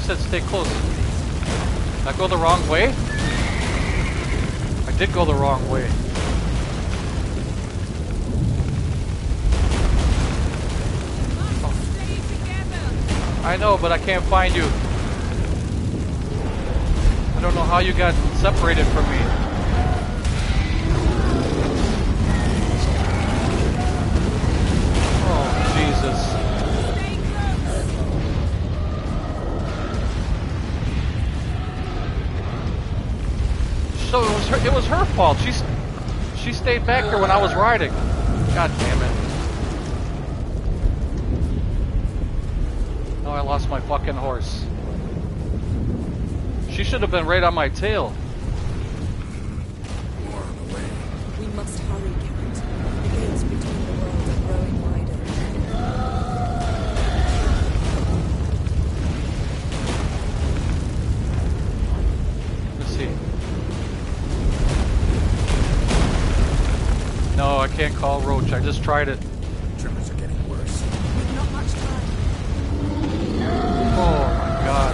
said stay close. Did I go the wrong way? I did go the wrong way. I know, but I can't find you. I don't know how you got separated from me. Oh, Jesus. So it was her fault. She stayed back there when I was riding. God damn it. Oh, I lost my fucking horse. She should have been right on my tail. More on the way. We must hurry, Geralt. The gates between the worlds are growing wider. Let's see. No, I can't call Roach. I just tried it. Tremors are getting worse. We've not much time. Oh my god.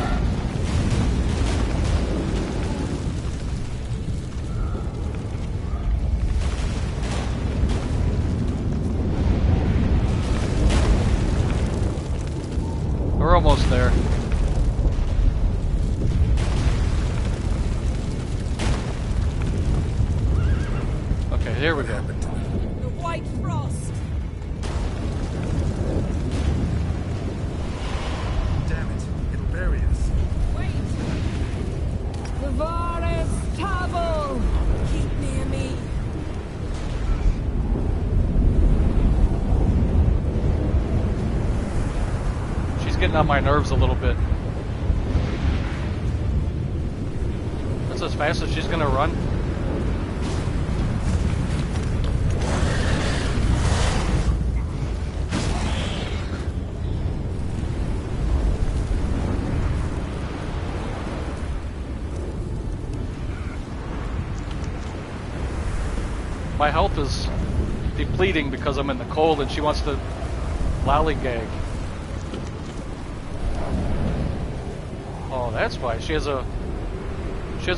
We're almost there. Okay, here we go. The white frost. Damn it. It'll bury us. Wait. The Vares Tabel. Keep near me. She's getting on my nerves a little bit. That's as fast as she's gonna run. My health is depleting because I'm in the cold and she wants to lollygag. Oh, that's why. She has a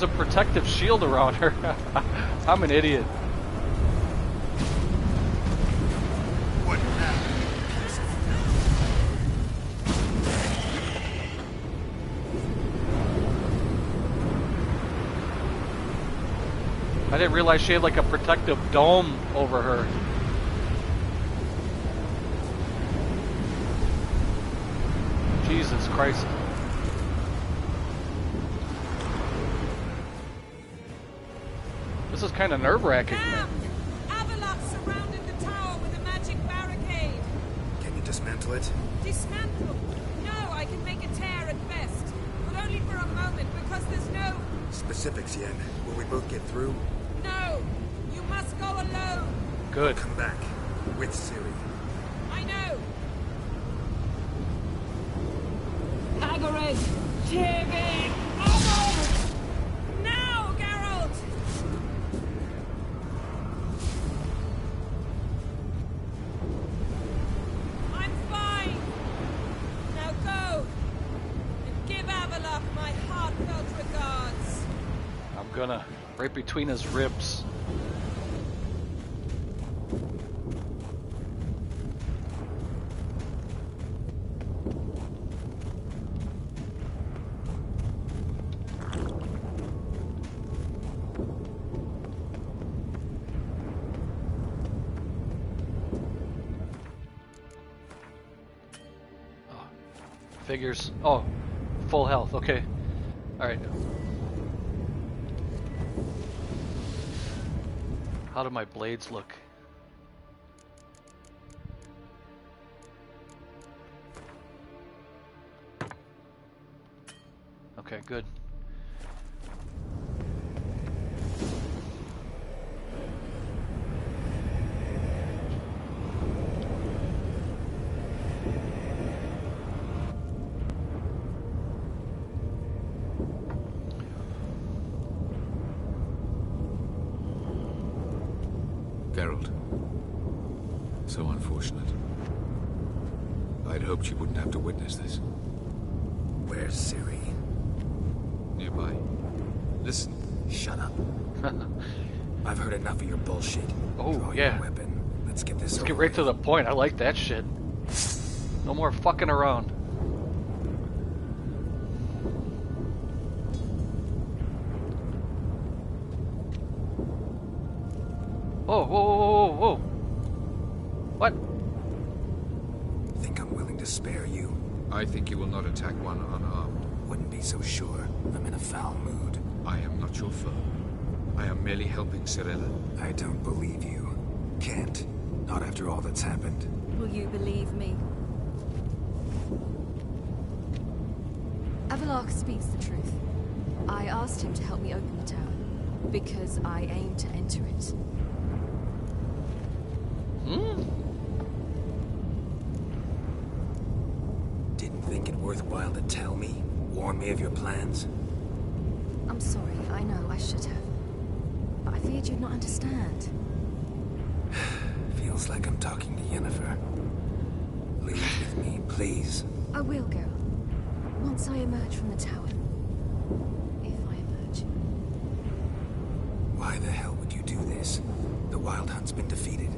protective shield around her. I'm an idiot. What now? I didn't realize she had like a protective dome over her. Jesus Christ. This is kind of nerve-wracking, man. Avalok surrounded the tower with a magic barricade. Can you dismantle it? Dismantle? No, I can make a tear at best. But only for a moment, because there's no... Specifics, Yen. Will we both get through? No! You must go alone! Good. Come back. With Ciri. I know! Agares! TV! Oh! Now, Geralt! I'm fine! Now go! And give Avalok my heartfelt regards! I'm gonna. Right between his ribs. Figures. Oh, full health. Okay. Alright. How do my blades look? Okay, good. Geralt. So unfortunate. I'd hoped you wouldn't have to witness this. Where's Ciri? nearby. Listen. Shut up. I've heard enough of your bullshit. Oh, Draw yeah. your weapon. Let's get this Let's over get right with. to the point. I like that shit. No more fucking around. Oh, whoa, whoa, whoa, whoa, whoa. What? Think I'm willing to spare you? I think you will not attack one unarmed. Wouldn't be so sure. I'm in a foul mood. I am not your foe. I am merely helping Cirilla. I don't believe you. Can't. Not after all that's happened. Will you believe me? Avalark speaks the truth. I asked him to help me open the tower, because I aim to enter it. Didn't think it worthwhile to tell me? Warn me of your plans? I'm sorry, I know, I should have. But I feared you'd not understand. Feels like I'm talking to Yennefer. Leave with me, please. I will go. Once I emerge from the tower. If I emerge. Why the hell would you do this? The Wild Hunt's been defeated.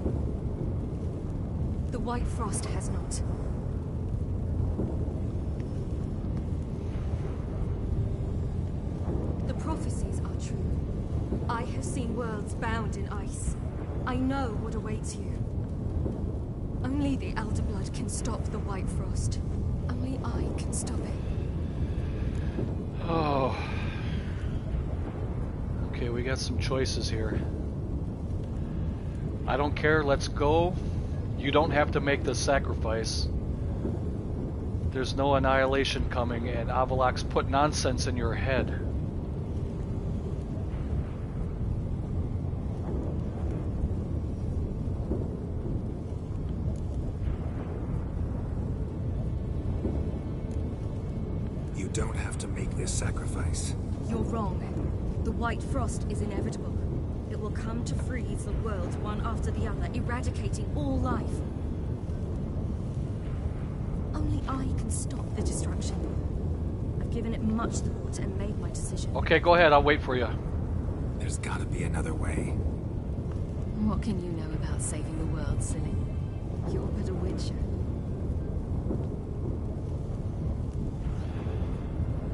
The White Frost has not. The prophecies are true. I have seen worlds bound in ice. I know what awaits you. Only the Elder Blood can stop the White Frost. Only I can stop it. Oh. Okay, we got some choices here. I don't care, let's go. You don't have to make the sacrifice. There's no annihilation coming, and Avalok's put nonsense in your head. You don't have to make this sacrifice. You're wrong. The White Frost is inevitable. It will come to freeze the world one after the other, eradicating all life. Only I can stop the destruction. I've given it much thought and made my decision. Okay, go ahead, I'll wait for you. There's gotta be another way. What can you know about saving the world, silly? You're but a witcher.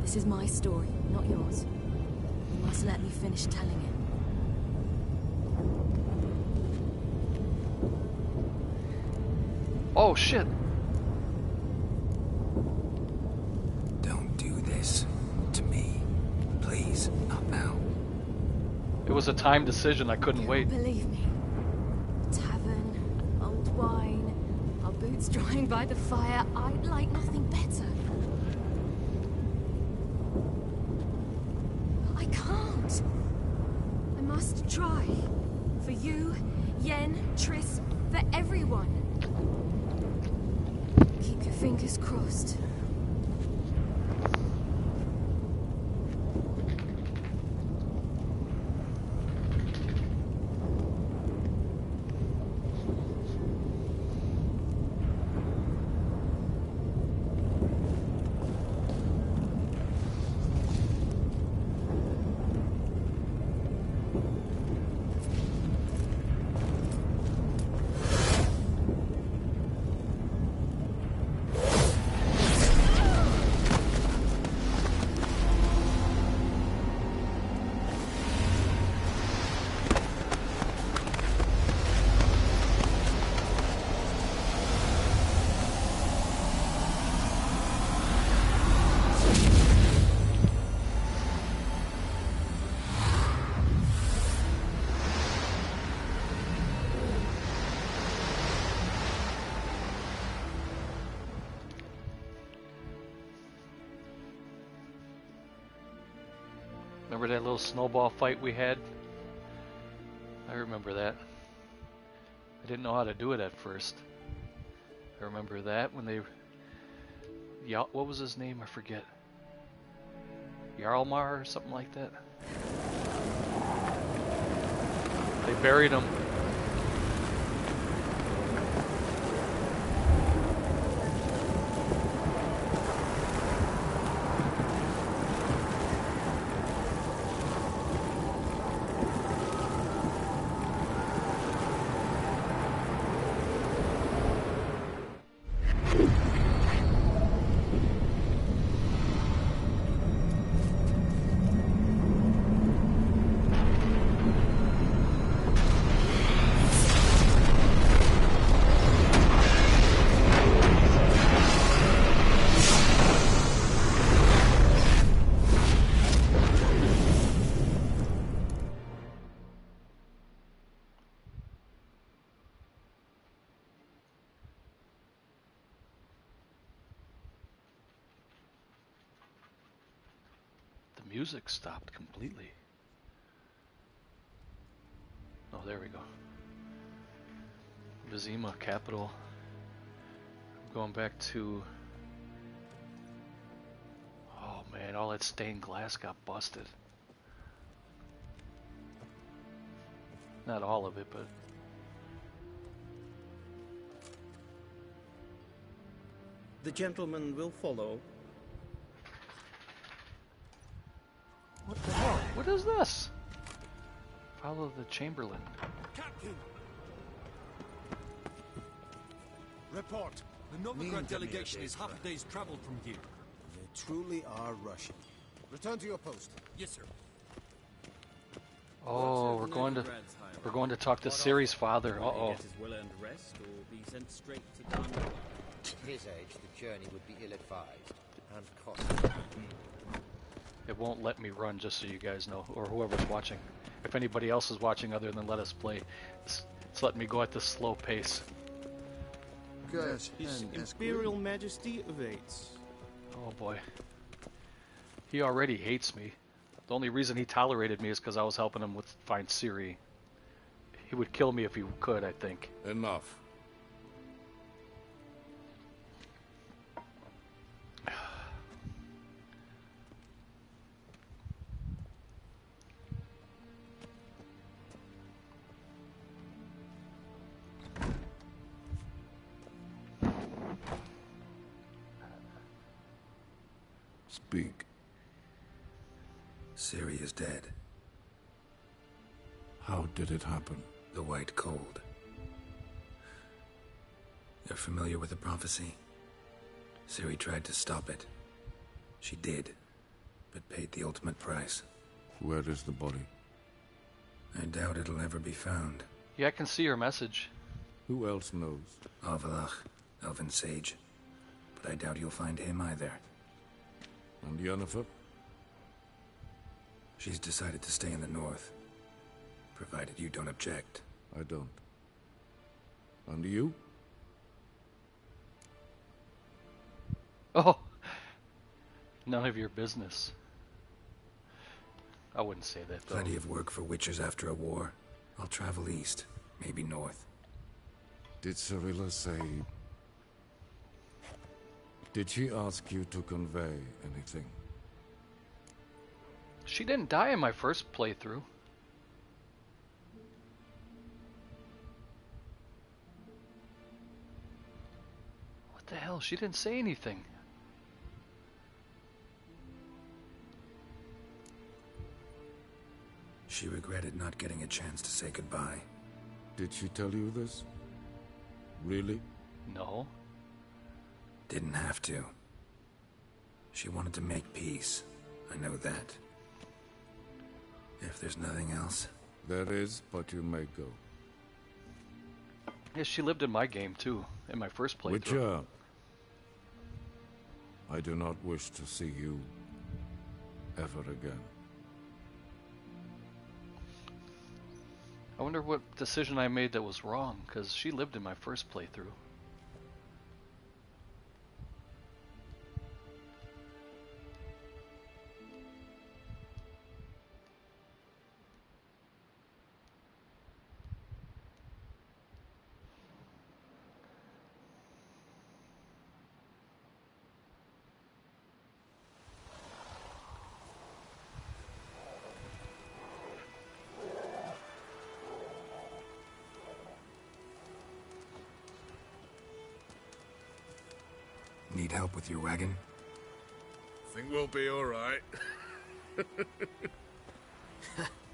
This is my story, not yours. You must let me finish telling it. Oh, shit. Don't do this to me. Please, not now. It was a time decision, I couldn't wait. Believe me. Tavern, old wine, our boots drying by the fire. I'd like nothing better. I can't. I must try. For you, Yen, Triss, for everyone. Keep your fingers crossed. Remember that little snowball fight we had? I remember that. I didn't know how to do it at first. I remember that when they... Yeah, what was his name? I forget. Jarlmar or something like that? They buried him. music stopped completely. Oh, there we go. Vizima capital. Going back to... Oh man, all that stained glass got busted. Not all of it, but... The gentleman will follow. What the hell? What is this? Follow the Chamberlain. Captain! Report. The Novigrad delegation is half a day's travel from here. They truly are rushing. Return to your post. Yes, sir. Oh, we're going to talk to Ciri's father. Uh-oh. Get his well-earned rest or be sent straight to Darnell? At his age, the journey would be ill-advised and costly. It won't let me run, just so you guys know, or whoever's watching. If anybody else is watching other than Let Us Play, it's letting me go at this slow pace. His Imperial Majesty awaits. Oh boy. He already hates me. The only reason he tolerated me is because I was helping him find Ciri. He would kill me if he could, I think. Enough. Speak. Ciri is dead. How did it happen? The White Cold. You're familiar with the prophecy? Ciri tried to stop it. She did, but paid the ultimate price. Where is the body? I doubt it'll ever be found. Yeah, I can see your message. Who else knows? Avallac'h, Elven Sage. But I doubt you'll find him either. And Yennefer? She's decided to stay in the north. Provided you don't object. I don't. And you? Oh! None of your business. I wouldn't say that, though. Plenty of work for witchers after a war. I'll travel east, maybe north. Did Cirilla say... Did she ask you to convey anything? She didn't die in my first playthrough. What the hell? She didn't say anything. She regretted not getting a chance to say goodbye. Did she tell you this? Really? No. Didn't have to. She wanted to make peace. I know that. If there's nothing else... There is, but you may go. Yeah, she lived in my game, too. In my first playthrough. Witcher, I do not wish to see you ever again. I wonder what decision I made that was wrong, because she lived in my first playthrough. Need help with your wagon? Think we'll be all right.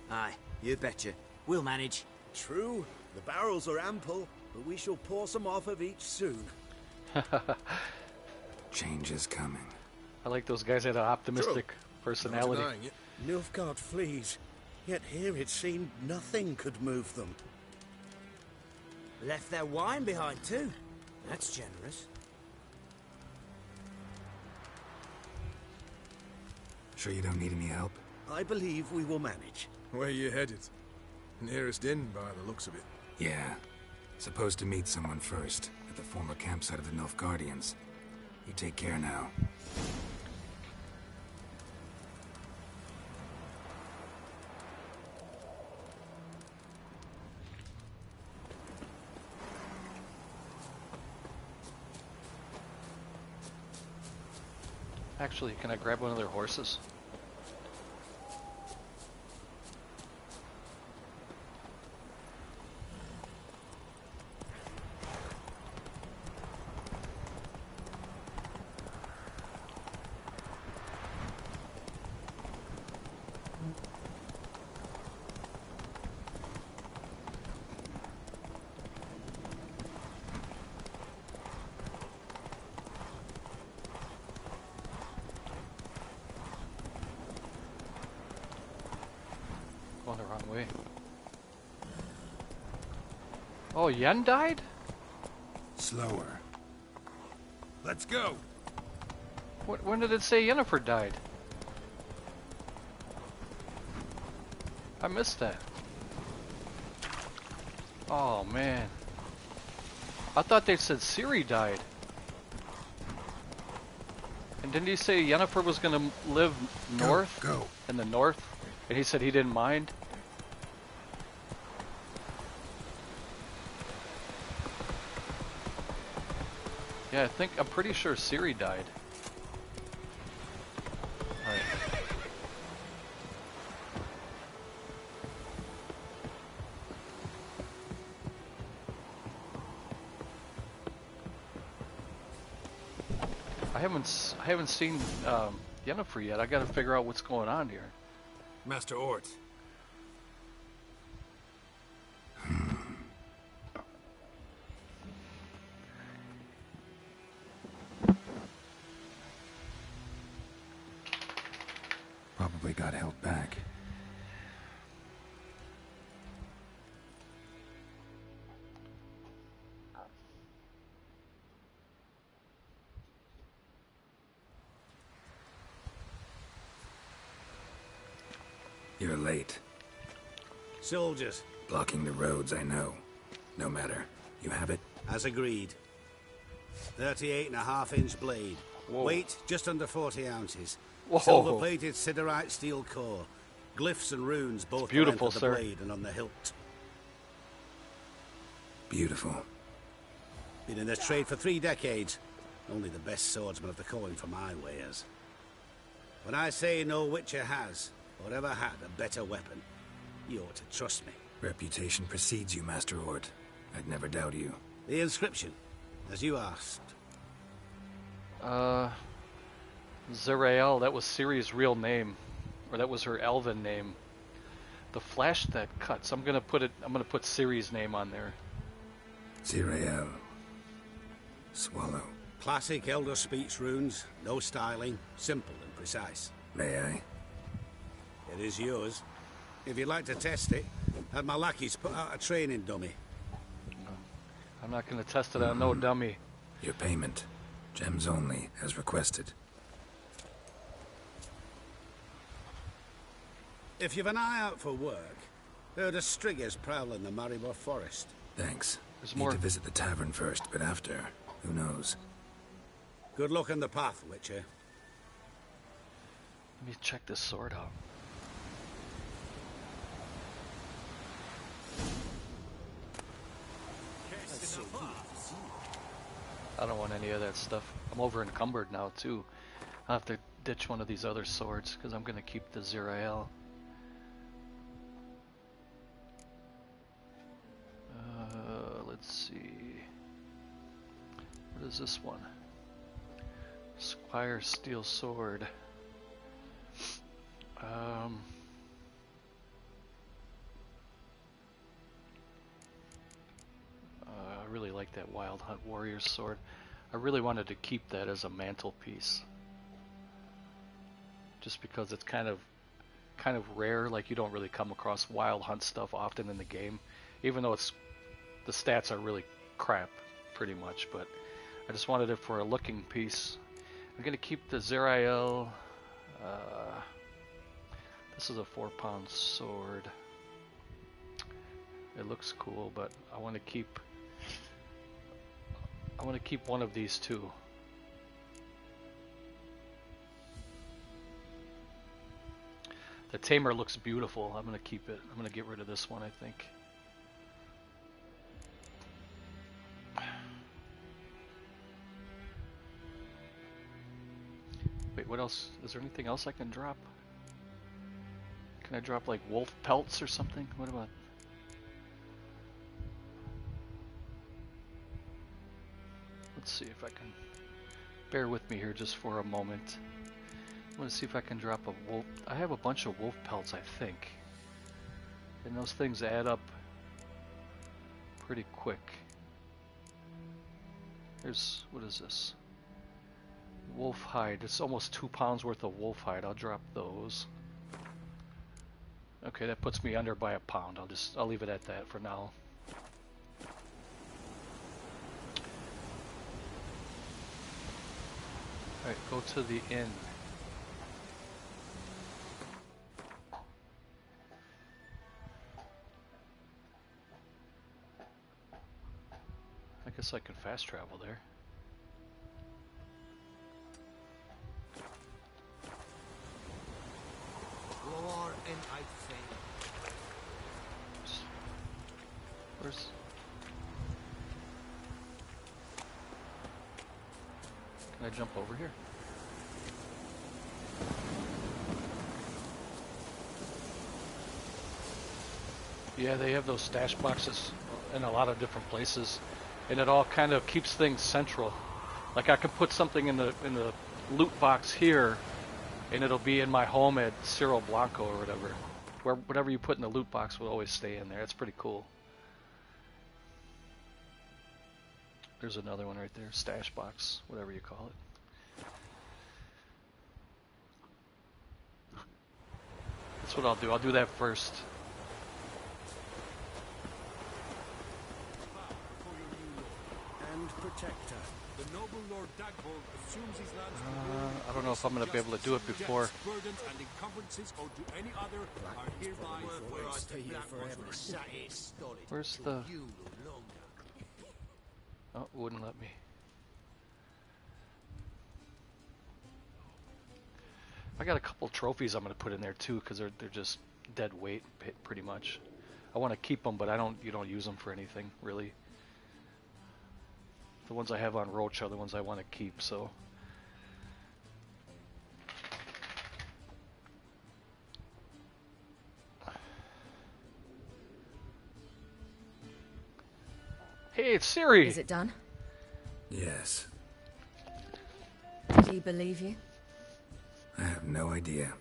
Aye, you betcha. We'll manage. True, the barrels are ample, but we shall pour some off of each soon. Change is coming. I like those guys that had an optimistic personality. Nilfgaard flees, yet here it seemed nothing could move them. Left their wine behind too. That's generous. Sure you don't need any help? I believe we will manage. Where you headed? Nearest inn, by the looks of it. Yeah. Supposed to meet someone first, at the former campsite of the Nilfgaardians. You take care now. Actually, can I grab one of their horses? Going the wrong way. Oh, Yen died? Slower. Let's go. When did it say Yennefer died? I missed that. Oh man. I thought they said Ciri died. And didn't he say Yennefer was gonna live north? Go. In the north? And he said he didn't mind? Yeah, I'm pretty sure Ciri died. Alright. I haven't seen Yennefer yet. I gotta figure out what's going on here. Master Ort. Probably got held back. You're late. Soldiers. Blocking the roads, I know. No matter. You have it? As agreed. 38.5-inch blade. Whoa. Weight just under 40 ounces. Whoa. Silver-plated siderite steel core. Glyphs and runes both beautiful, on the sir. blade and on the hilt. Beautiful. Been in this trade for 3 decades. Only the best swordsmen have the calling for my wares. When I say no Witcher has, or ever had, a better weapon, you ought to trust me. Reputation precedes you, Master Ort. I'd never doubt you. The inscription, as you asked. Zerael, that was Ciri's real name. Or that was her elven name. The flash that cuts. I'm gonna put Ciri's name on there. Zerael. Swallow. Classic Elder Speech runes, no styling, simple and precise. May I? It is yours. If you'd like to test it, have my lackeys put out a training dummy. I'm not gonna test it on no dummy. Your payment. Gems only, as requested. If you've an eye out for work, heard of striggers prowling the Maribor forest. Thanks. There's Need more. to visit the tavern first, but after, who knows? Good luck on the path, Witcher. Let me check this sword out. I don't want any of that stuff. I'm over encumbered now too. I'll have to ditch one of these other swords because I'm gonna keep the Zerael. Let's see. What is this one? Squire Steel Sword. I really like that Wild Hunt Warrior sword. I really wanted to keep that as a mantelpiece. Just because it's kind of rare, like you don't really come across Wild Hunt stuff often in the game. Even though the stats are really crap, pretty much, but I just wanted it for a looking piece. I'm gonna keep the Zerael. This is a 4-pound sword. It looks cool, but I want to keep one of these two. The Tamer looks beautiful. I'm gonna keep it. I'm gonna get rid of this one, I think. Wait, what else? Is there anything else I can drop? Can I drop like wolf pelts or something? What about... Let's see if I can... Bear with me here just for a moment. I want to see if I can drop a wolf... I have a bunch of wolf pelts, I think. And those things add up pretty quick. Here's... What is this? Wolf hide. It's almost 2 pounds worth of wolf hide. I'll drop those. Okay, that puts me under by a pound. I'll leave it at that for now. Alright, go to the inn. I guess I can fast travel there. Where's... Can I jump over here? Yeah, they have those stash boxes in a lot of different places, and it all kind of keeps things central. Like I can put something in the loot box here, and it'll be in my home at Cerro Blanco or whatever. Where whatever you put in the loot box will always stay in there. It's pretty cool. There's another one right there, stash box, whatever you call it. That's what I'll do. I'll do that first. And protector. The noble Lord Dagbold assumes his lands I don't know if I'm going to be able to do it before. burdens and encumbrances or to any other are hereby Where's the... Oh, it wouldn't let me. I got a couple trophies I'm going to put in there too, because they're just dead weight pretty much. I want to keep them, but you don't use them for anything really. The ones I have on Roach are the ones I want to keep, so. Hey, it's Siri! Is it done? Yes. Do you believe you? I have no idea.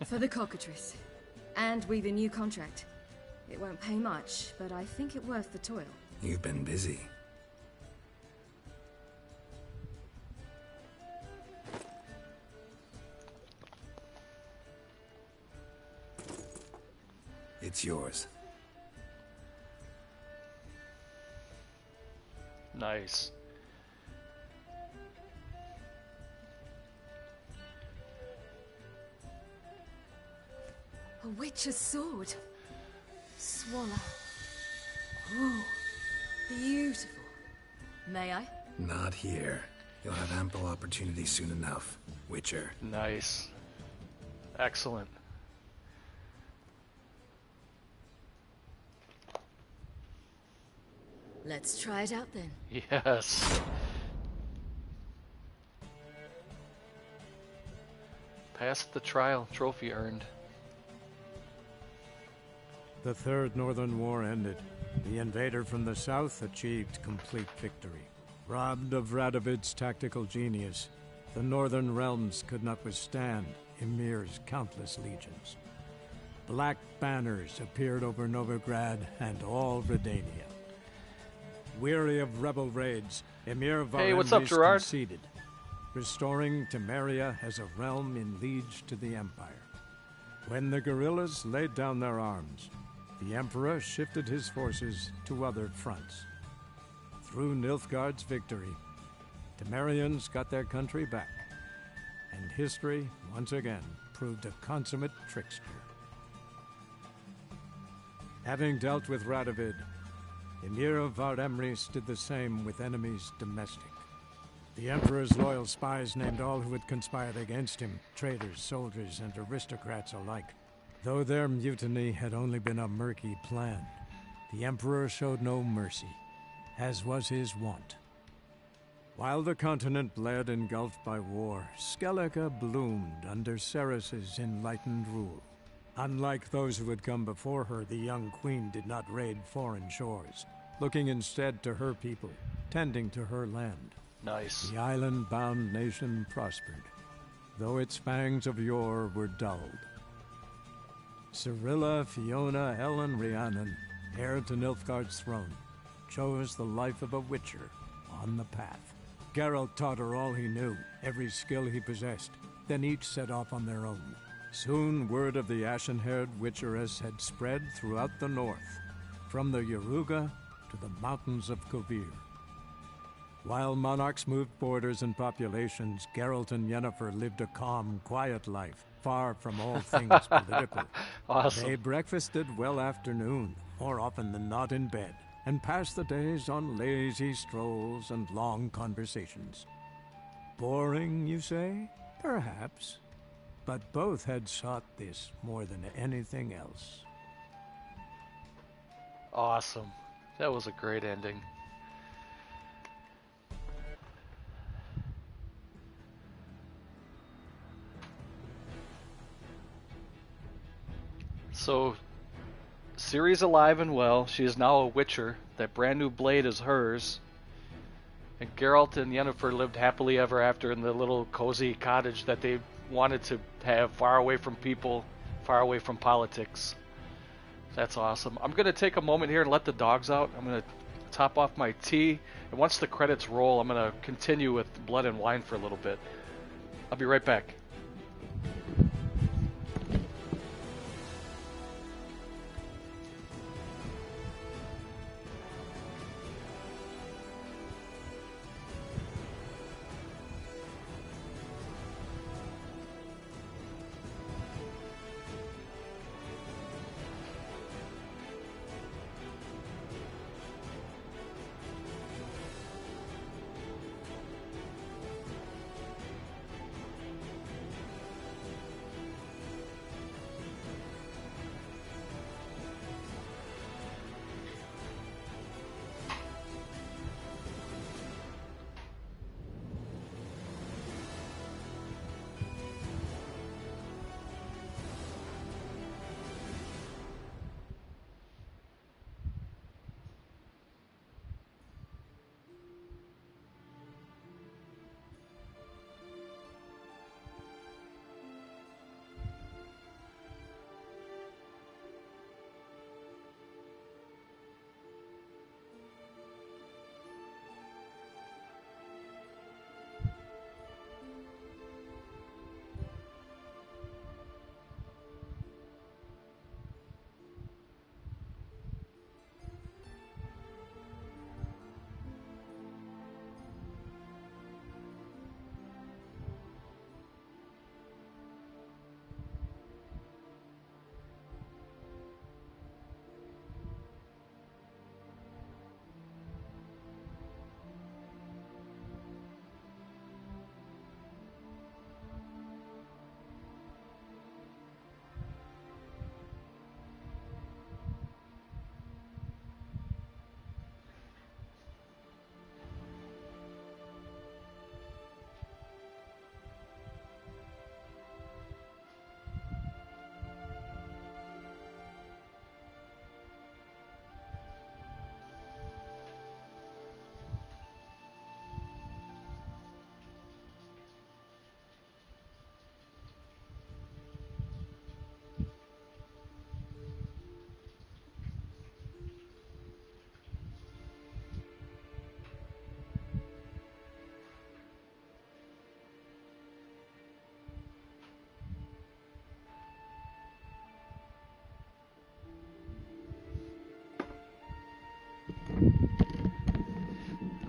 For the cockatrice. And with a new contract. It won't pay much, but I think it worth the toil. You've been busy. It's yours. Nice. A witch's sword. Swallow. Ooh, beautiful. May I? Not here. You'll have ample opportunity soon enough, Witcher. Nice. Excellent. Let's try it out then. Yes. Passed the trial. Trophy earned. The Third Northern War ended. The invader from the south achieved complete victory. Robbed of Radovid's tactical genius, the Northern Realms could not withstand Ymir's countless legions. Black banners appeared over Novigrad and all Redania. Weary of rebel raids, Ymir Varemys conceded, restoring Temeria as a realm in liege to the Empire. When the guerrillas laid down their arms, the Emperor shifted his forces to other fronts. Through Nilfgaard's victory, Temerians got their country back, and history once again proved a consummate trickster. Having dealt with Radovid, Ymir of Varemys did the same with enemies domestic. The Emperor's loyal spies named all who had conspired against him, traitors, soldiers, and aristocrats alike. Though their mutiny had only been a murky plan, the Emperor showed no mercy, as was his wont. While the continent bled engulfed by war, Skellige bloomed under Ceres's enlightened rule. Unlike those who had come before her, the young queen did not raid foreign shores, looking instead to her people, tending to her land. Nice. The island-bound nation prospered, though its fangs of yore were dulled. Cirilla, Fiona, Ellen, Rhiannon, heir to Nilfgaard's throne, chose the life of a witcher on the path. Geralt taught her all he knew, every skill he possessed, then each set off on their own. Soon word of the ashen-haired witcheress had spread throughout the north, from the Yaruga to the mountains of Kovir. While monarchs moved borders and populations, Geralt and Yennefer lived a calm, quiet life, far from all things political. Awesome. They breakfasted well after noon, more often than not in bed, and passed the days on lazy strolls and long conversations. Boring, you say? Perhaps. But both had sought this more than anything else. Awesome. That was a great ending. So, Ciri's alive and well. She is now a witcher. That brand new blade is hers. And Geralt and Yennefer lived happily ever after in the little cozy cottage that they wanted to have, far away from people, far away from politics. That's awesome. I'm going to take a moment here and let the dogs out. I'm going to top off my tea. And once the credits roll, I'm going to continue with Blood and Wine for a little bit. I'll be right back.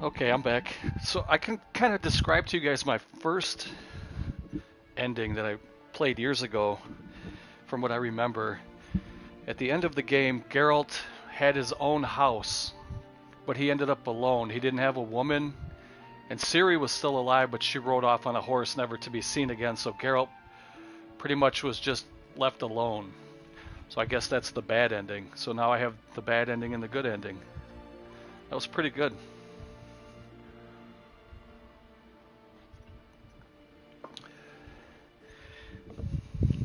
Okay, I'm back. So I can kind of describe to you guys my first ending that I played years ago, from what I remember. At the end of the game, Geralt had his own house, but he ended up alone. He didn't have a woman, and Ciri was still alive, but she rode off on a horse, never to be seen again, so Geralt pretty much was just left alone. So I guess that's the bad ending. So now I have the bad ending and the good ending. That was pretty good.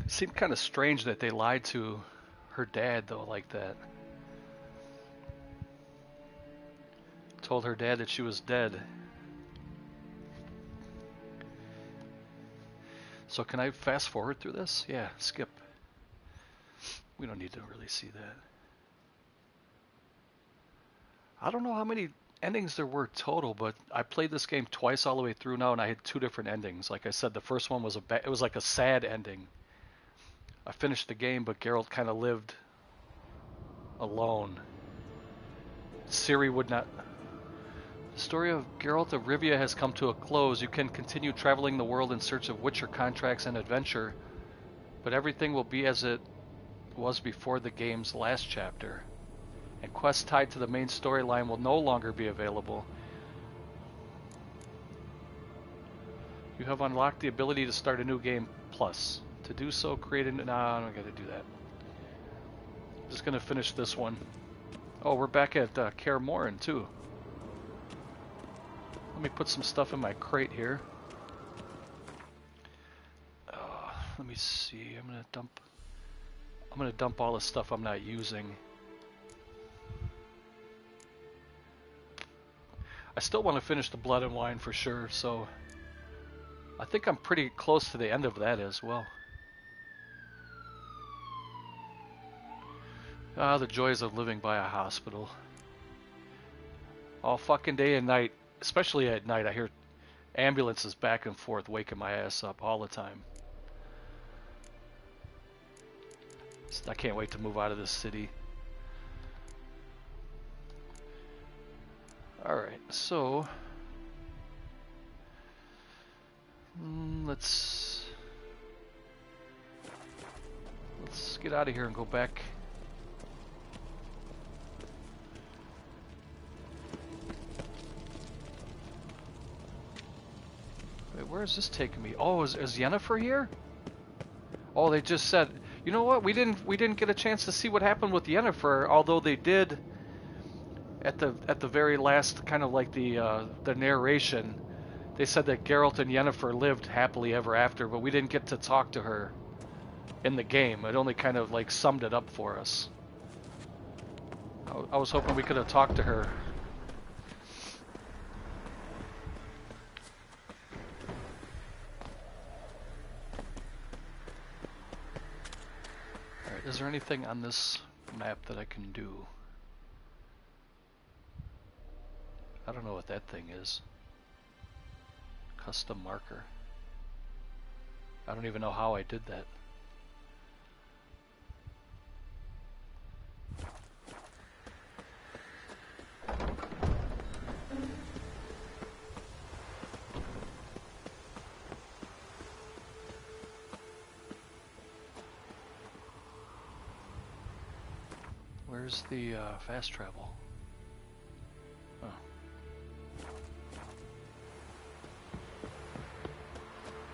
It seemed kind of strange that they lied to her dad, though, like that. Told her dad that she was dead. So can I fast forward through this? Yeah, skip. We don't need to really see that. I don't know how many endings there were total, but I played this game twice all the way through now, and I had 2 different endings. Like I said, the first one was it was like a sad ending. I finished the game, but Geralt kind of lived alone. Ciri would not. The story of Geralt of Rivia has come to a close. You can continue traveling the world in search of Witcher contracts and adventure, but everything will be as it was before the game's last chapter, and quests tied to the main storyline will no longer be available. You have unlocked the ability to start a new game plus. To do so, create an... Nah, I don't gotta do that. I'm just gonna finish this one. Oh, we're back at Kaer Morhen, too. Let me put some stuff in my crate here. Let me see. I'm gonna dump all the stuff I'm not using. I still want to finish the Blood and Wine for sure, so I think I'm pretty close to the end of that as well. Ah, the joys of living by a hospital. All fucking day and night, especially at night, I hear ambulances back and forth waking my ass up all the time. I can't wait to move out of this city. Alright, so let's get out of here and go back. Wait, where is this taking me? Oh, is Yennefer here? Oh, they just said, you know what? We didn't get a chance to see what happened with Yennefer, although they did at the very last, kind of like the narration. They said that Geralt and Yennefer lived happily ever after, but we didn't get to talk to her in the game. It only kind of like summed it up for us. I was hoping we could have talked to her. Alright, is there anything on this map that I can do? I don't know what that thing is. Custom marker. I don't even know how I did that. Where's the fast travel? Oh.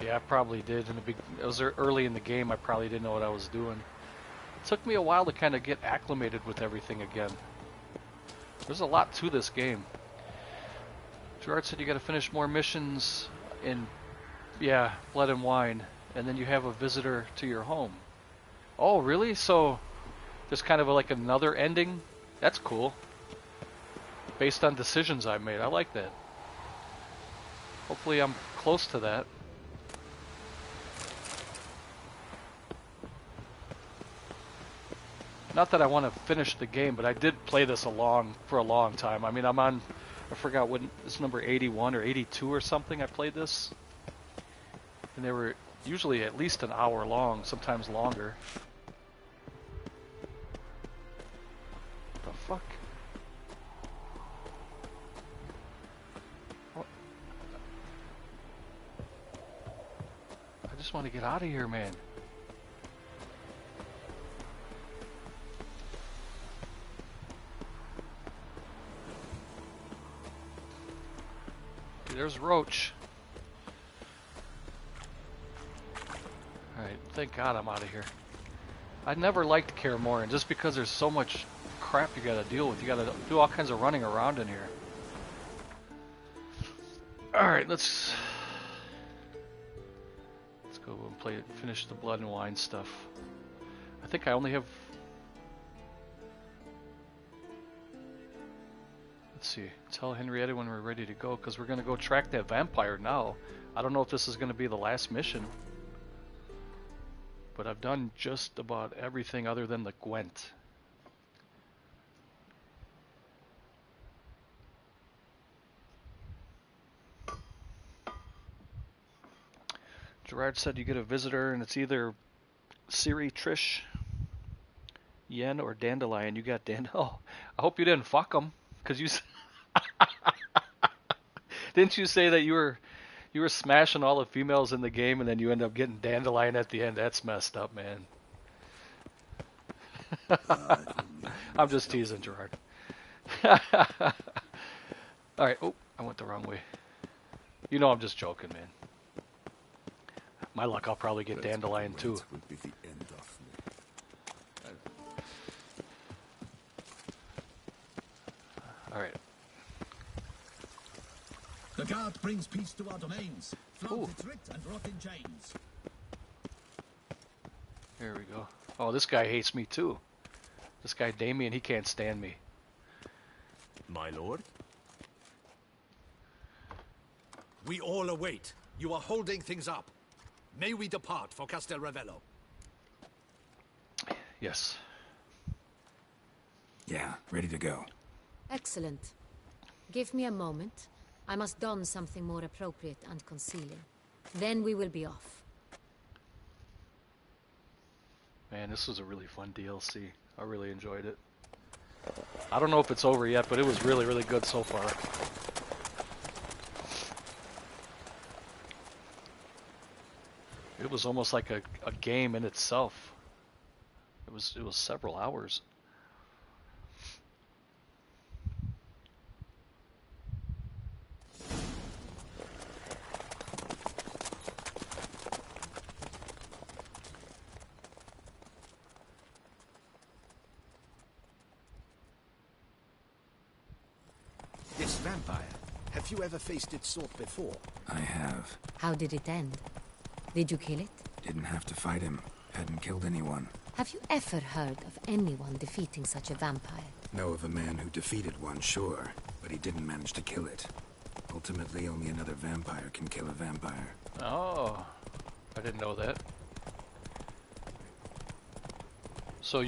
Yeah, I probably did. It was early in the game. I probably didn't know what I was doing. It took me a while to kind of get acclimated with everything again. There's a lot to this game. Gerard said you got to finish more missions in, yeah, Blood and Wine, and then you have a visitor to your home. Oh, really? So there's kind of like another ending? That's cool. Based on decisions I made. I like that. Hopefully I'm close to that. Not that I want to finish the game, but I did play this for a long time. I mean, I'm on, I forgot what, it's number 81 or 82 or something I played this. And they were usually at least an hour long, sometimes longer. What the fuck? What? I just want to get out of here, man. There's Roach. Alright, thank God I'm out of here. I never liked Kaer Morhen just because there's so much crap you gotta deal with. You gotta do all kinds of running around in here. Alright, let's go and finish the blood and wine stuff. I think I only have... Let's see. Tell Henrietta when we're ready to go, because we're going to go track that vampire now. I don't know if this is going to be the last mission. But I've done just about everything other than the Gwent. Gerard said you get a visitor and it's either Siri, Trish, Yen, or Dandelion. You got Oh, I hope you didn't fuck them, because you didn't you say that you were smashing all the females in the game and then you end up getting Dandelion at the end? That's messed up, man. I'm just teasing, Gerard. Alright, oh, I went the wrong way. You know I'm just joking, man. My luck, I'll probably get Dandelion too. Will be the end of me. Alright. The guard brings peace to our domains. Flaunt its writ and rot in chains. There we go. Oh, this guy hates me too. This guy Damien, he can't stand me. My lord? We all await. You are holding things up. May we depart for Castel Ravello? Yes. Yeah, ready to go. Excellent. Give me a moment. I must don something more appropriate and concealing. Then we will be off. Man, this was a really fun DLC. I really enjoyed it. I don't know if it's over yet, but it was really, really good so far. It was almost like a game in itself. It was several hours. This vampire, have you ever faced its sort before? I have. How did it end? Did you kill it? Didn't have to fight him. Hadn't killed anyone. Have you ever heard of anyone defeating such a vampire? Know of a man who defeated one, sure, but he didn't manage to kill it. Ultimately, only another vampire can kill a vampire. Oh, I didn't know that. So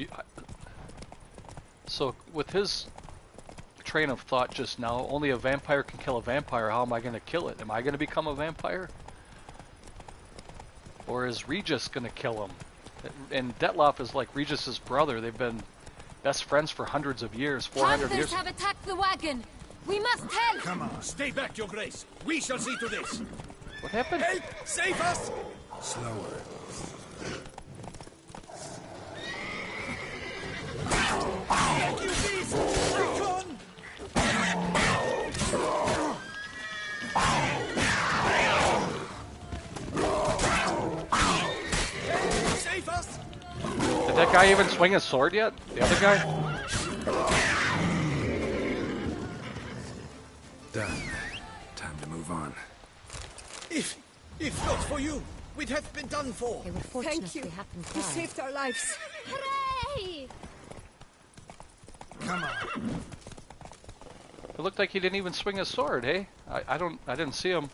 with his train of thought just now, only a vampire can kill a vampire. How am I going to kill it? Am I going to become a vampire? Or is Regis going to kill him? And Detloff is like Regis's brother. They've been best friends for hundreds of years, 400 Panthers years. have attacked the wagon. We must help. Come on, stay back, your grace. We shall see to this. What happened? Help! Save us! Slower. Get you beast! Break on! Save us! Did that guy even swing his sword yet? The other guy? Done. Time to move on. If not for you, we'd have been done for. They were fortunate Thank you. we happened You by. saved our lives. Hooray! Come on. It looked like he didn't even swing his sword, hey? I didn't see him.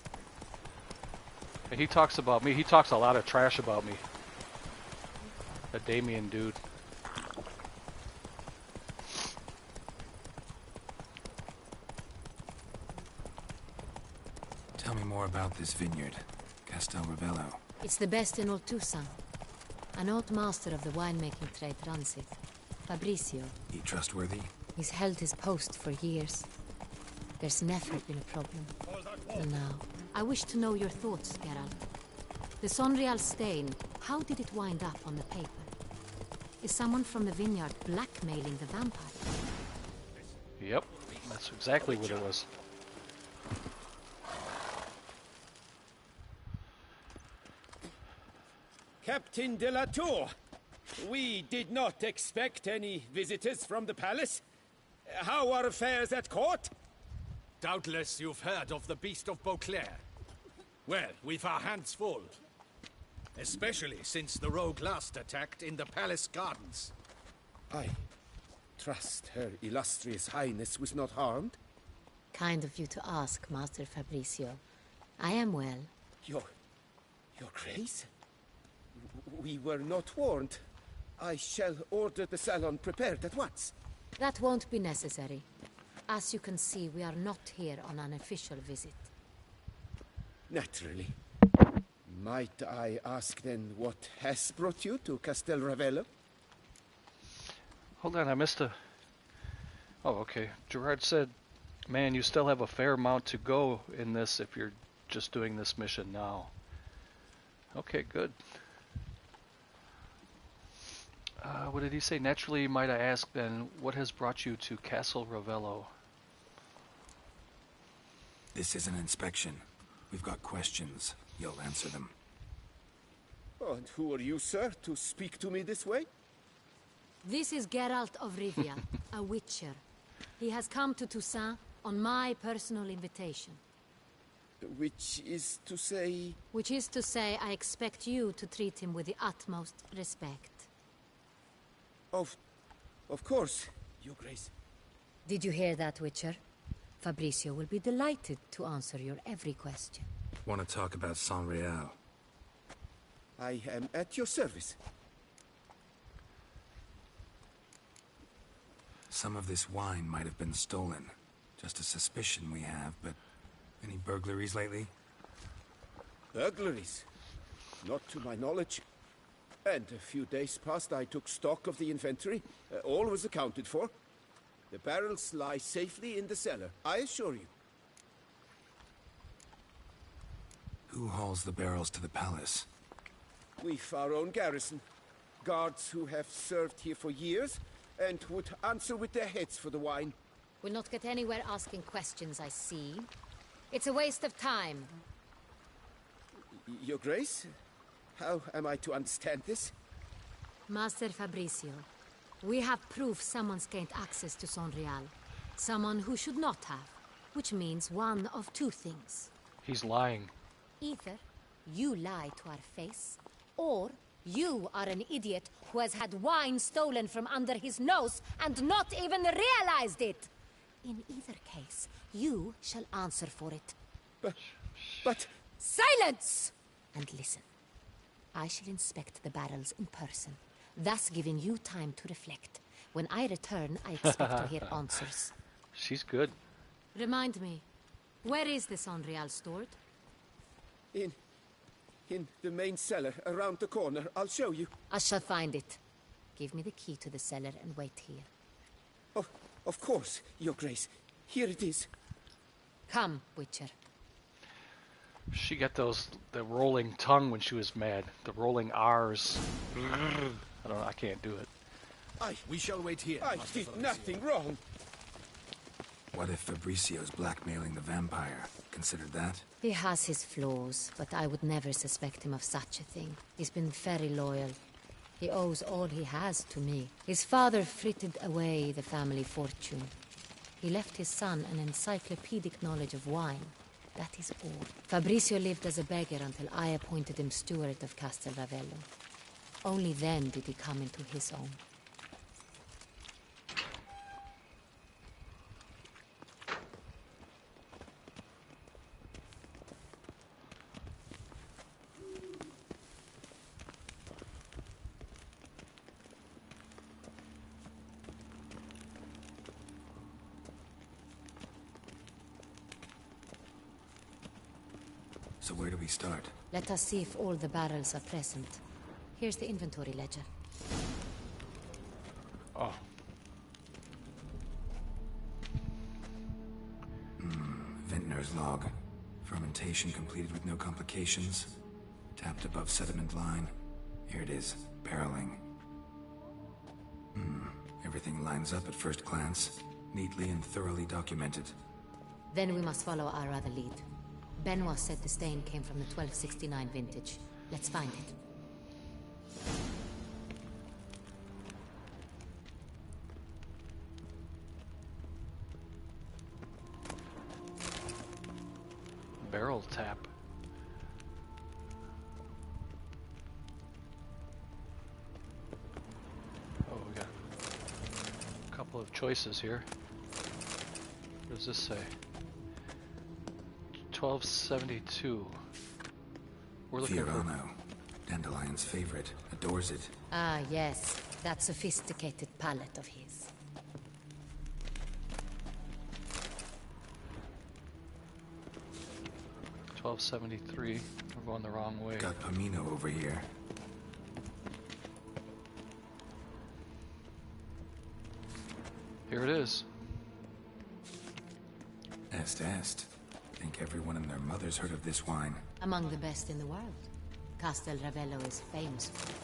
And he talks about me. He talks a lot of trash about me. That Damien dude. Tell me more about this vineyard, Castel Ravello. It's the best in Oltusan. An old master of the winemaking trade runs it. Fabricio. He trustworthy? He's held his post for years. There's never been a problem. Till now. I wish to know your thoughts, Geralt. The Sonreal stain, how did it wind up on the paper? Is someone from the vineyard blackmailing the vampire? Yep, that's exactly what it was. Captain de la Tour, We did not expect any visitors from the palace. How are affairs at court? Doubtless you've heard of the Beast of Beauclair. Well, we've our hands full. Especially since the rogue last attacked in the palace gardens. I trust Her Illustrious Highness was not harmed? Kind of you to ask, Master Fabricio. I am well. Your Grace? We were not warned. I shall order the salon prepared at once. That won't be necessary. As you can see, we are not here on an official visit. Naturally. Might I ask then what has brought you to Castel Ravello? Hold on, I missed a... Oh, okay. Gerard said, man, you still have a fair amount to go in this if you're just doing this mission now. Okay, good. What did he say? Naturally, might I ask then, what has brought you to Castle Ravello? This is an inspection. We've got questions. You'll answer them. Oh, and who are you, sir, to speak to me this way? This is Geralt of Rivia, a witcher. He has come to Toussaint on my personal invitation. Which is to say... Which is to say, I expect you to treat him with the utmost respect. Of course, Your Grace. Did you hear that, Witcher? Fabricio will be delighted to answer your every question. Want to talk about Saint-Réal? I am at your service. Some of this wine might have been stolen. Just a suspicion we have, but any burglaries lately? Burglaries? Not to my knowledge. And a few days past I took stock of the inventory. All was accounted for. The barrels lie safely in the cellar, I assure you. Who hauls the barrels to the palace? We've our own garrison. Guards who have served here for years and would answer with their heads for the wine. We'll not get anywhere asking questions, I see. It's a waste of time. Your Grace? How am I to understand this? Master Fabricio, we have proof someone's gained access to Saint-Réal. Someone who should not have. Which means one of two things. He's lying. Either you lie to our face, or you are an idiot who has had wine stolen from under his nose and not even realized it. In either case, you shall answer for it. But... Silence! And listen. I shall inspect the barrels in person, thus giving you time to reflect. When I return, I expect to hear answers. She's good. Remind me, where is the Saint-Réal stored? In the main cellar, around the corner. I'll show you. I shall find it. Give me the key to the cellar and wait here. Oh, of course, Your Grace. Here it is. Come, Witcher. She got the rolling tongue when she was mad. The rolling R's. I can't do it. We shall wait here. I did nothing wrong. What if Fabricio's blackmailing the vampire? Considered that? He has his flaws, but I would never suspect him of such a thing. He's been very loyal. He owes all he has to me. His father frittered away the family fortune. He left his son an encyclopedic knowledge of wine. That is all. Fabricio lived as a beggar until I appointed him steward of Castel Ravello. Only then did he come into his own. So where do we start? Let us see if all the barrels are present. Here's the inventory ledger. Oh. Vintner's log. Fermentation completed with no complications. Tapped above sediment line. Here it is. Barreling. Everything lines up at first glance. Neatly and thoroughly documented. Then we must follow our other lead. Benoit said the stain came from the 1269 vintage. Let's find it. barrel tap. Oh, we got a couple of choices here. What does this say? 1272. We're looking Fiorano, Dandelion's favorite, adores it. Ah, yes. That sophisticated palate of his. 1273. We're going the wrong way. Got Pomino over here. Here it is. Est. Think everyone and their mother's heard of this wine. Among the best in the world. Castel Ravello is famous for it.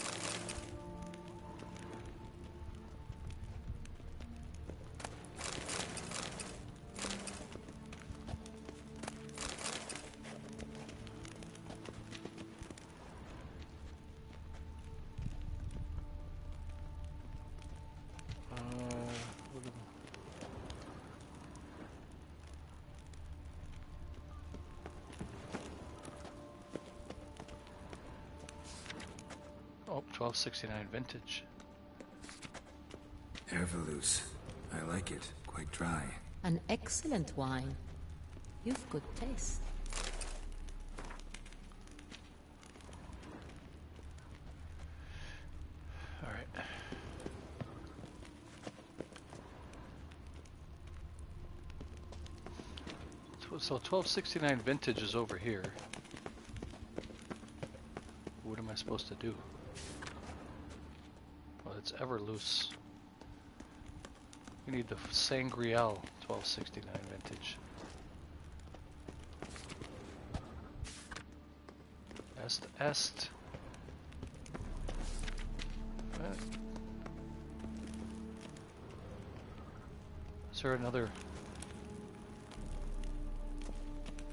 Oh, 1269 vintage. Hervelous. I like it. Quite dry. An excellent wine. You've good taste. All right. So 1269 vintage is over here. What am I supposed to do? Well, it's ever loose. We need the Sangreal 1269 vintage. Est. What? Is there another?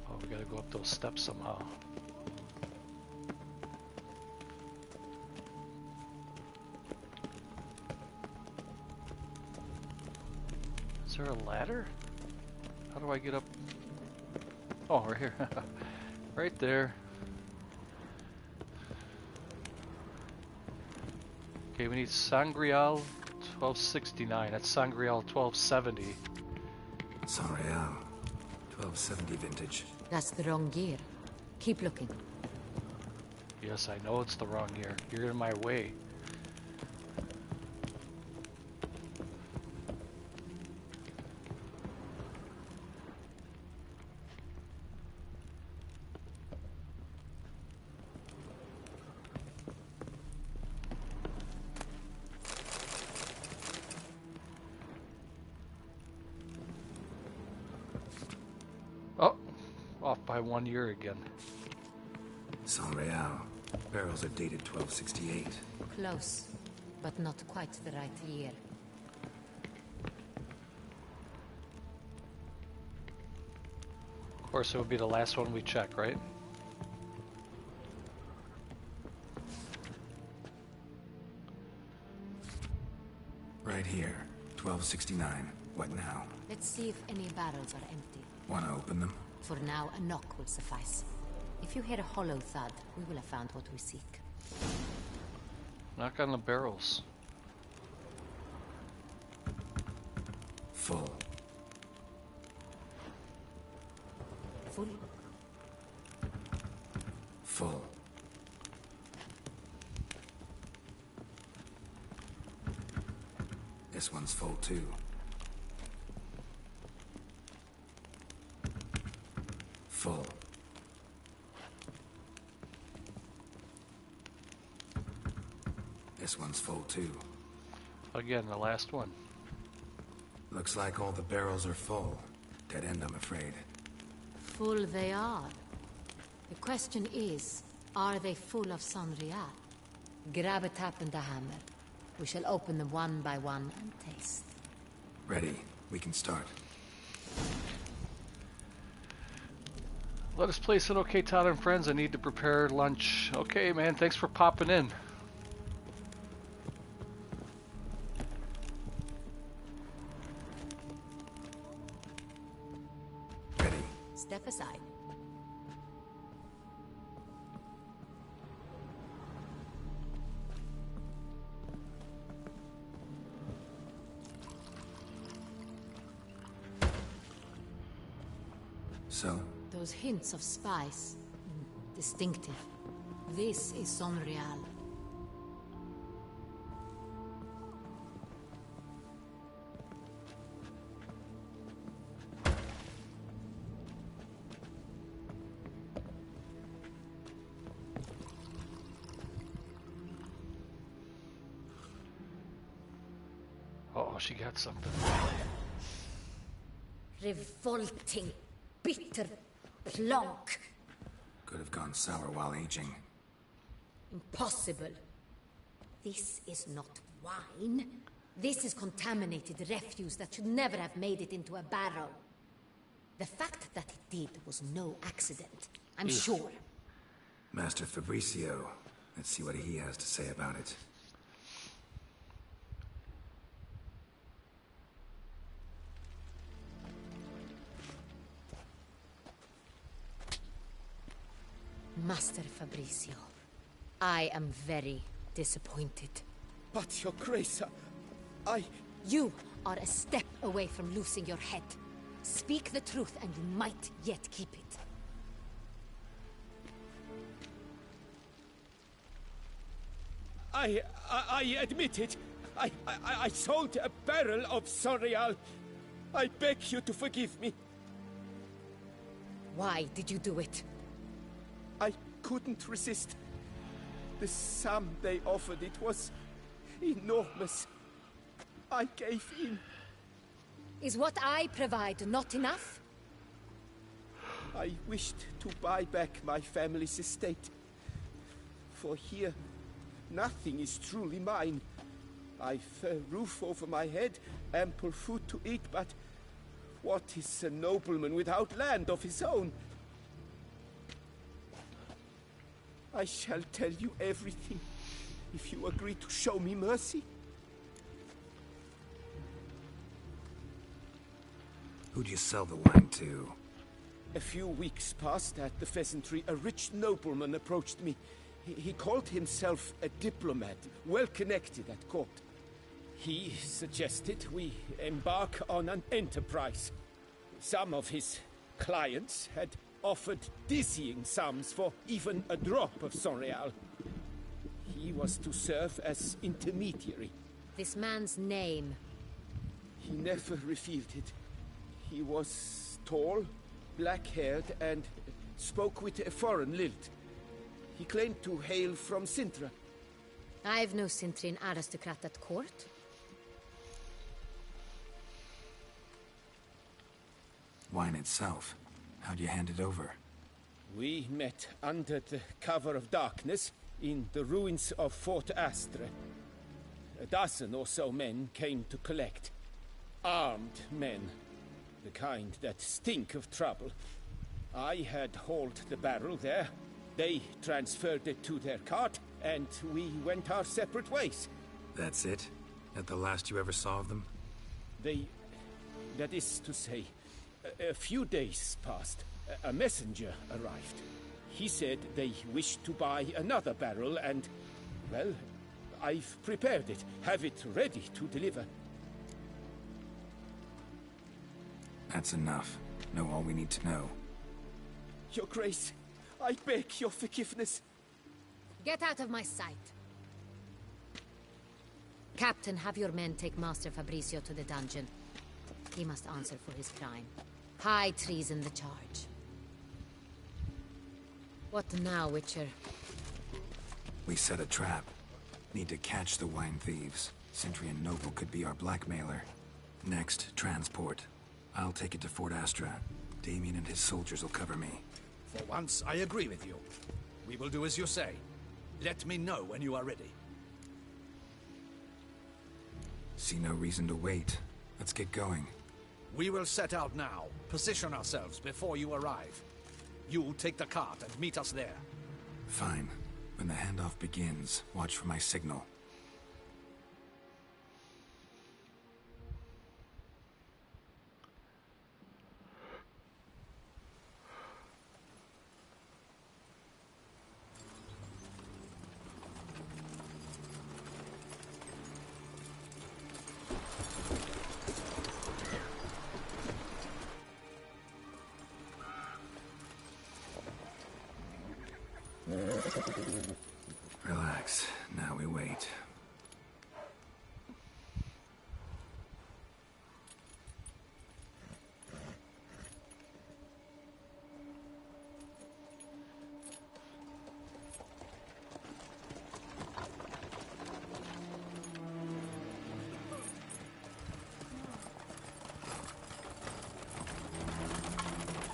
Oh, we gotta go up those steps somehow. Is there a ladder? How do I get up? Oh, we're here. Right there. Okay, we need Sangreal 1269. That's Sangreal 1270. Sanreal. 1270 vintage. That's the wrong year. Keep looking. Yes, I know it's the wrong year. You're in my way. Oh, off by 1 year again. Sanreal. Barrels are dated 1268. Close, but not quite the right year. Of course, it would be the last one we check, right? Right here. 1269. What now? Let's see if any barrels are empty. Wanna open them? For now, a knock will suffice. If you hear a hollow thud, we will have found what we seek. Knock on the barrels. Full. Full. Full. This one's full too. Full. This one's full too. Again, the last one. Looks like all the barrels are full. Dead end, I'm afraid. Full they are. The question is, are they full of Sanreal? Grab a tap and a hammer. We shall open them one by one and taste. Ready. We can start. Let us place it. Okay, Todd and friends, I need to prepare lunch. Okay, man, thanks for popping in. Step aside. So? Those hints of spice. Distinctive. This is Sonreal. Oh, she got something. Revolting, bitter plonk. Could have gone sour while aging. Impossible. This is not wine. This is contaminated refuse that should never have made it into a barrel. The fact that it did was no accident, I'm sure. Master Fabricio. Let's see what he has to say about it. Master Fabricio, I am very disappointed. But, Your Grace, I... You are a step away from losing your head. Speak the truth and you might yet keep it. I admit it. I sold a barrel of Sonreal. I beg you to forgive me. Why did you do it? I couldn't resist. The sum they offered, it was enormous. I gave in. Is what I provide not enough? I wished to buy back my family's estate. For here, nothing is truly mine. I've a roof over my head, ample food to eat, but what is a nobleman without land of his own? I shall tell you everything, if you agree to show me mercy. Who'd you sell the wine to? A few weeks past at the pheasantry, a rich nobleman approached me. He called himself a diplomat, well connected at court. He suggested we embark on an enterprise. Some of his clients had offered dizzying sums for even a drop of Sonreal. He was to serve as intermediary. This man's name? He never revealed it. He was tall, black-haired, and spoke with a foreign lilt. He claimed to hail from Sintra. I've no Sintrian aristocrat at court. Wine itself. How'd you hand it over? We met under the cover of darkness in the ruins of Fort Astre. A dozen or so men came to collect. Armed men. The kind that stink of trouble. I had hauled the barrel there. They transferred it to their cart, and we went our separate ways. That's it? That the last you ever saw of them? That is to say, a few days passed. A messenger arrived. He said they wished to buy another barrel and, well, I've prepared it. Have it ready to deliver. That's enough. Know all we need to know. Your Grace, I beg your forgiveness. Get out of my sight. Captain, have your men take Master Fabricio to the dungeon. He must answer for his crime. High treason the charge. What now, Witcher? We set a trap. Need to catch the wine thieves. Sintrian Noble could be our blackmailer. Next, transport. I'll take it to Fort Astra. Damien and his soldiers will cover me. For once, I agree with you. We will do as you say. Let me know when you are ready. See no reason to wait. Let's get going. We will set out now. Position ourselves before you arrive. You take the cart and meet us there. Fine. When the handoff begins, watch for my signal. Relax. Now we wait.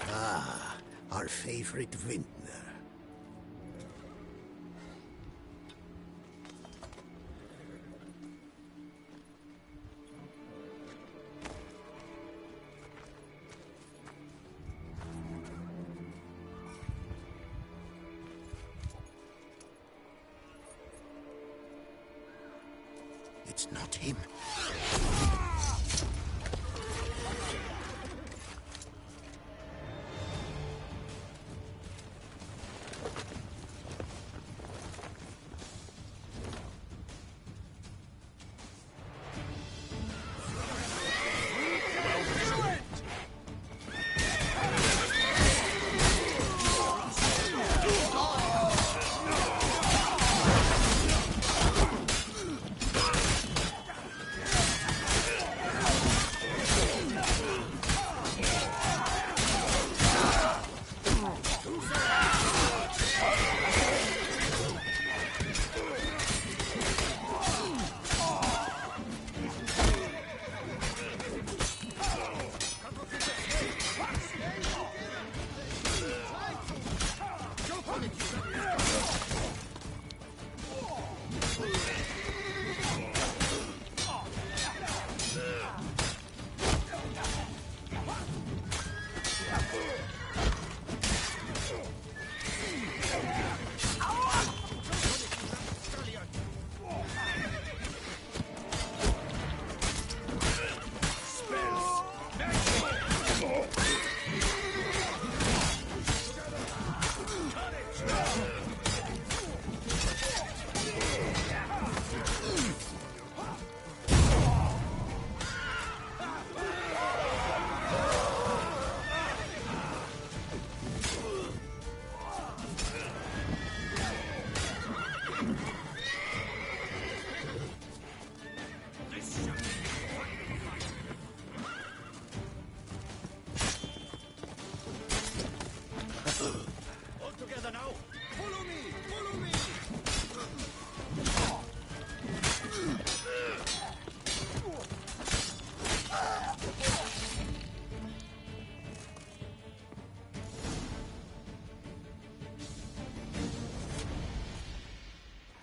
Ah, our favorite vintner. It's not him.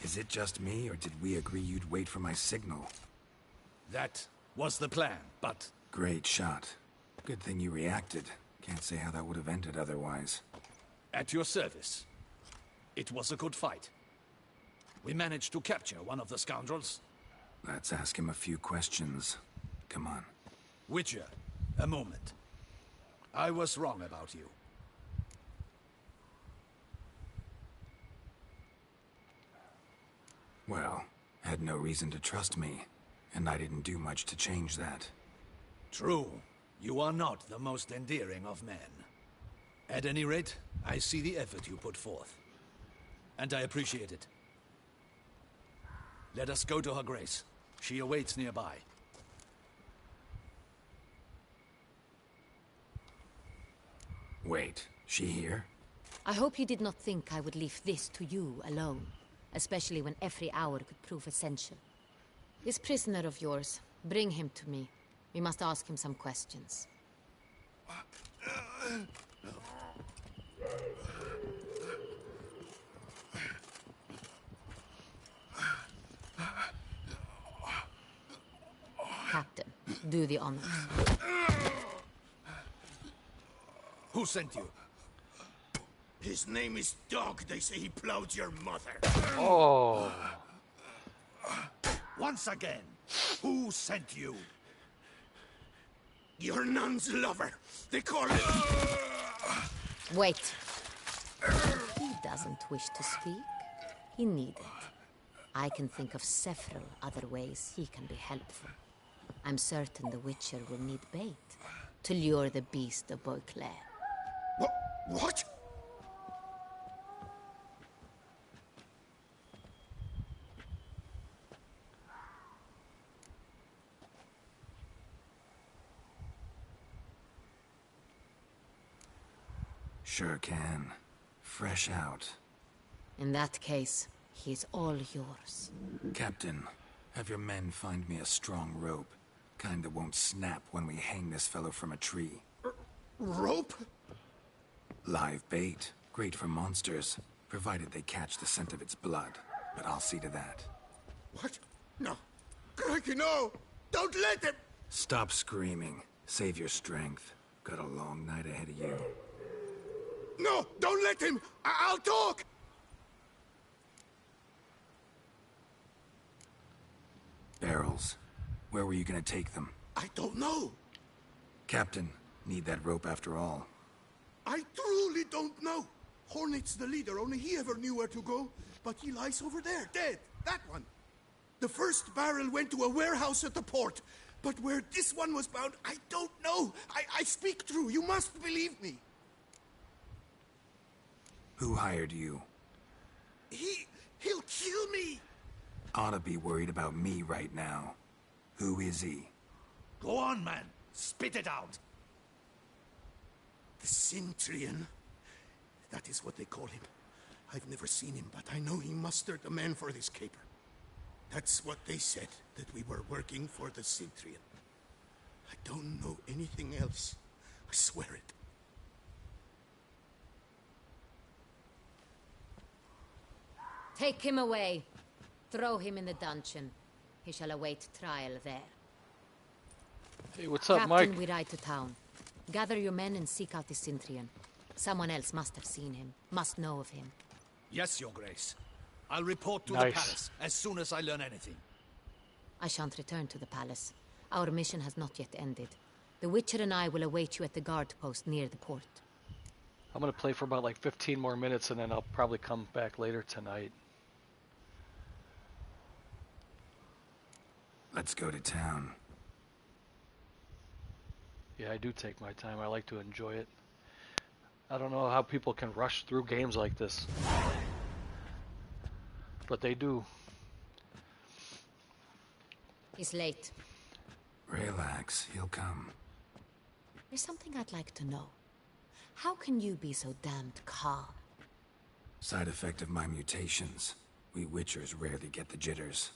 Is it just me, or did we agree you'd wait for my signal? That was the plan, but... Great shot. Good thing you reacted. Can't say how that would have ended otherwise. At your service. It was a good fight. We managed to capture one of the scoundrels. Let's ask him a few questions. Come on. Witcher, a moment. I was wrong about you. Well, had no reason to trust me, and I didn't do much to change that. True. You are not the most endearing of men. At any rate, I see the effort you put forth. And I appreciate it. Let us go to her grace. She awaits nearby. Wait, she here? I hope you did not think I would leave this to you alone, especially when every hour could prove essential. This prisoner of yours, bring him to me. We must ask him some questions. Captain, do the honors. Who sent you? His name is Dog. They say he plowed your mother. Oh. Once again, who sent you? Your nun's lover. They call it... Wait. He doesn't wish to speak. He needn't. I can think of several other ways he can be helpful. I'm certain the Witcher will need bait to lure the beast of Beauclair. What? Sure can. Fresh out. In that case, he's all yours. Captain, have your men find me a strong rope. Kind that won't snap when we hang this fellow from a tree. Rope? Live bait. Great for monsters, provided they catch the scent of its blood. But I'll see to that. What? No. Crikey, no! Don't let him! Stop screaming. Save your strength. Got a long night ahead of you. No! Don't let him! I'll talk! Barrels. Where were you gonna take them? I don't know. Captain, need that rope after all. I truly don't know. Hornet's the leader, only he ever knew where to go. But he lies over there, dead. That one. The first barrel went to a warehouse at the port. But where this one was bound, I don't know. I speak true. You must believe me. Who hired you? He'll kill me. Ought to be worried about me right now. Who is he? Go on, man. Spit it out. The Cintrian. That is what they call him. I've never seen him, but I know he mustered a man for this caper. That's what they said, that we were working for the Cintrian. I don't know anything else. I swear it. Take him away. Throw him in the dungeon. He shall await trial there. Hey, what's up, Captain, Mike? we ride to town. Gather your men and seek out the Cintrian. Someone else must have seen him, must know of him. Yes, Your Grace. I'll report to Nice. the palace as soon as I learn anything. I shan't return to the palace. Our mission has not yet ended. The Witcher and I will await you at the guard post near the port. I'm gonna play for about like 15 more minutes and then I'll probably come back later tonight. Let's go to town. Yeah, I do take my time. I like to enjoy it. I don't know how people can rush through games like this. But they do. He's late. Relax, he'll come. There's something I'd like to know. How can you be so damned calm? Side effect of my mutations. We Witchers rarely get the jitters.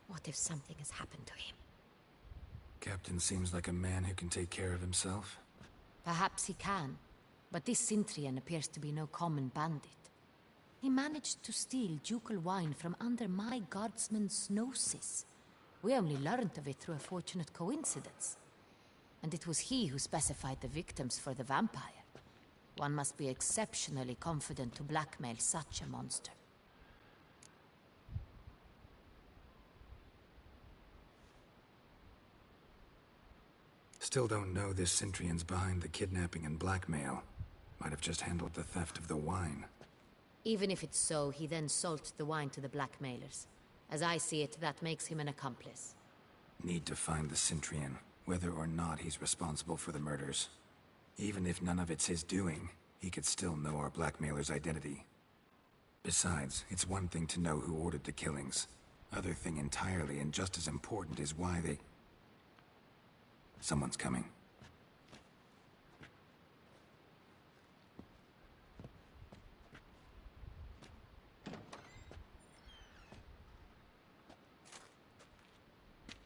What if something has happened to him? Captain seems like a man who can take care of himself. Perhaps he can, but this Cintrian appears to be no common bandit. He managed to steal ducal wine from under my guardsman's noses. We only learned of it through a fortunate coincidence. And it was he who specified the victims for the vampire. One must be exceptionally confident to blackmail such a monster. Still don't know this Cintrian's behind the kidnapping and blackmail. Might have just handled the theft of the wine. Even if it's so, he then sold the wine to the blackmailers. As I see it, that makes him an accomplice. Need to find the Cintrian, whether or not he's responsible for the murders. Even if none of it's his doing, he could still know our blackmailer's identity. Besides, it's one thing to know who ordered the killings. Other thing entirely, and just as important, is why they... Someone's coming.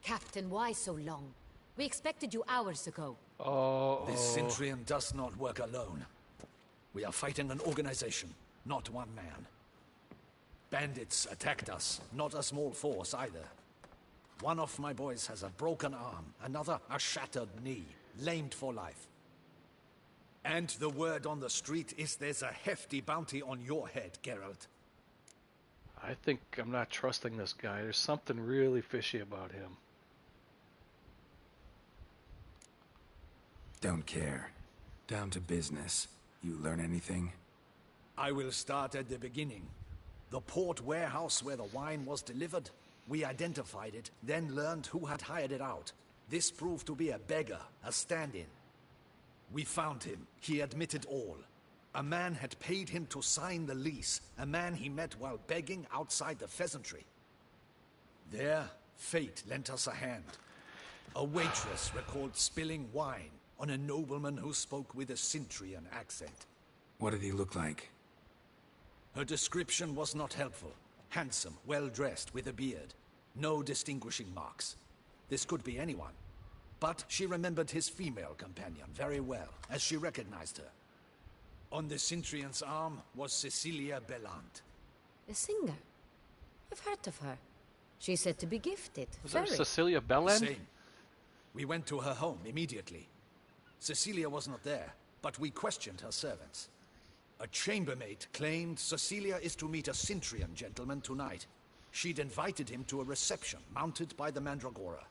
Captain, why so long? We expected you hours ago. Oh. This Cintrian does not work alone. We are fighting an organization, not one man. Bandits attacked us, not a small force either. One of my boys has a broken arm, another a shattered knee, lamed for life. And the word on the street is there's a hefty bounty on your head, Geralt. I think I'm not trusting this guy. There's something really fishy about him. Don't care. Down to business. You learn anything? I will start at the beginning. The port warehouse where the wine was delivered. We identified it, then learned who had hired it out. This proved to be a beggar, a stand-in. We found him. He admitted all. A man had paid him to sign the lease, a man he met while begging outside the pheasantry. There, fate lent us a hand. A waitress recalled spilling wine, on a nobleman who spoke with a Cintrian accent. What did he look like? Her description was not helpful. Handsome, well-dressed, with a beard. No distinguishing marks. This could be anyone. But she remembered his female companion very well, as she recognized her. On the Cintrian's arm was Cecilia Bellant. A singer? I've heard of her. She's said to be gifted. Was that Cecilia Belland? Same. We went to her home immediately. Cecilia was not there, but we questioned her servants. A chambermaid claimed Cecilia is to meet a Cintrian gentleman tonight. She'd invited him to a reception mounted by the Mandragora.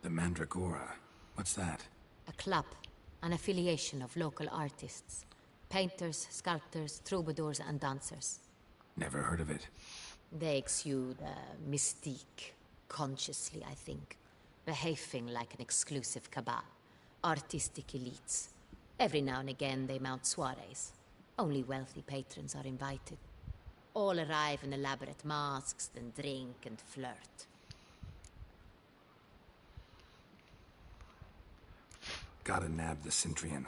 The Mandragora? What's that? A club, an affiliation of local artists. Painters, sculptors, troubadours and dancers. Never heard of it. They exude a mystique, consciously, I think. Behaving like an exclusive cabal. Artistic elites. Every now and again they mount soirees. Only wealthy patrons are invited. All arrive in elaborate masks, then drink and flirt. Gotta nab the Cintrian.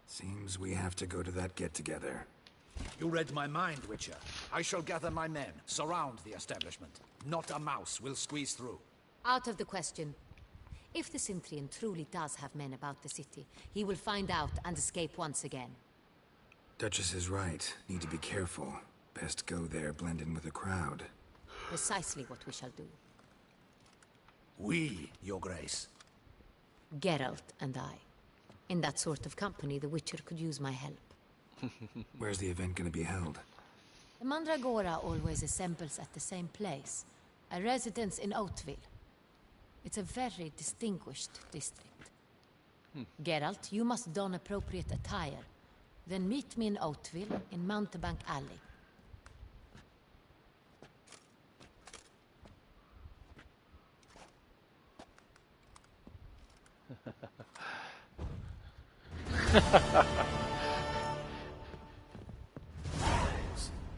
Seems we have to go to that get-together. You read my mind, Witcher. I shall gather my men, surround the establishment. Not a mouse will squeeze through. Out of the question. If the Cintrian truly does have men about the city, he will find out and escape once again. Duchess is right. Need to be careful. Best go there, blend in with the crowd. Precisely what we shall do. We, Your Grace. Geralt and I. In that sort of company, the Witcher could use my help. Where's the event gonna be held? The Mandragora always assembles at the same place. A residence in Oatville. It's a very distinguished district. Geralt, you must don appropriate attire. Then meet me in Oatville, in Mountebank Alley.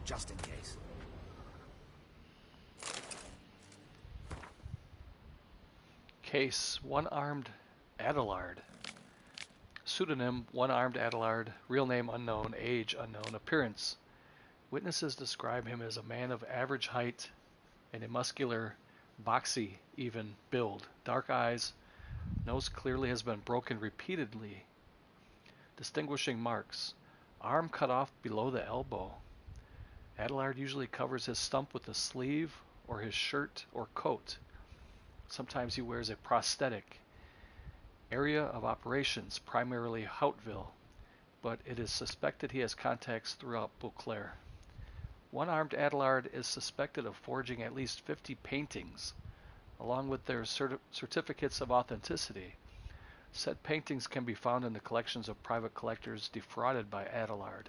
Just in case. Case, one-armed Adelard. Pseudonym, one-armed Adelard. Real name unknown. Age unknown. Appearance. Witnesses describe him as a man of average height and a muscular, boxy, even build. Dark eyes. Nose clearly has been broken repeatedly. Distinguishing marks. Arm cut off below the elbow. Adelard usually covers his stump with a sleeve or his shirt or coat. Sometimes he wears a prosthetic. Area of operations, primarily Houtville, but it is suspected he has contacts throughout Beauclair. One-armed Adelard is suspected of forging at least 50 paintings, along with their certificates of authenticity. Said paintings can be found in the collections of private collectors defrauded by Adelard.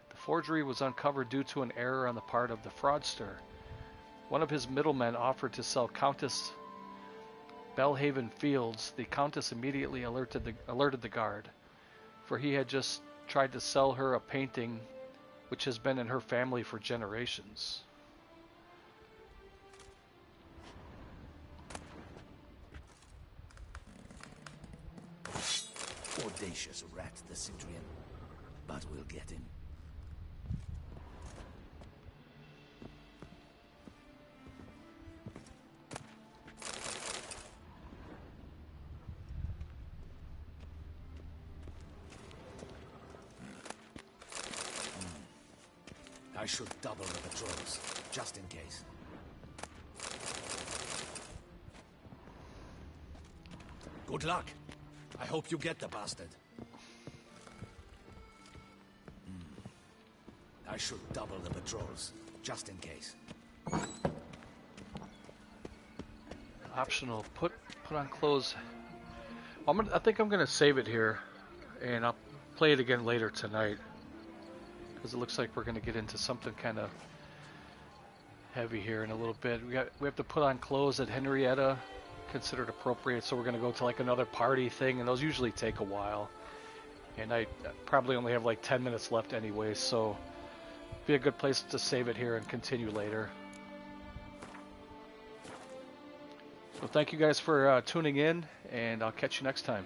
The forgery was uncovered due to an error on the part of the fraudster. One of his middlemen offered to sell Countess Belhaven Fields. The Countess immediately alerted the guard, for he had just tried to sell her a painting which has been in her family for generations. Audacious rat, the Cintrian. But we'll get him. I should double the patrols, just in case. Good luck. I hope you get the bastard. I should double the patrols, just in case. Optional. Put on clothes. I think I'm gonna save it here, and I'll play it again later tonight, because it looks like we're gonna get into something kind of heavy here in a little bit. We have to put on clothes at Henrietta, considered appropriate, so we're gonna go to like another party thing, and those usually take a while. And I probably only have like 10 minutes left anyway, so be a good place to save it here and continue later. Well, thank you guys for tuning in, and I'll catch you next time.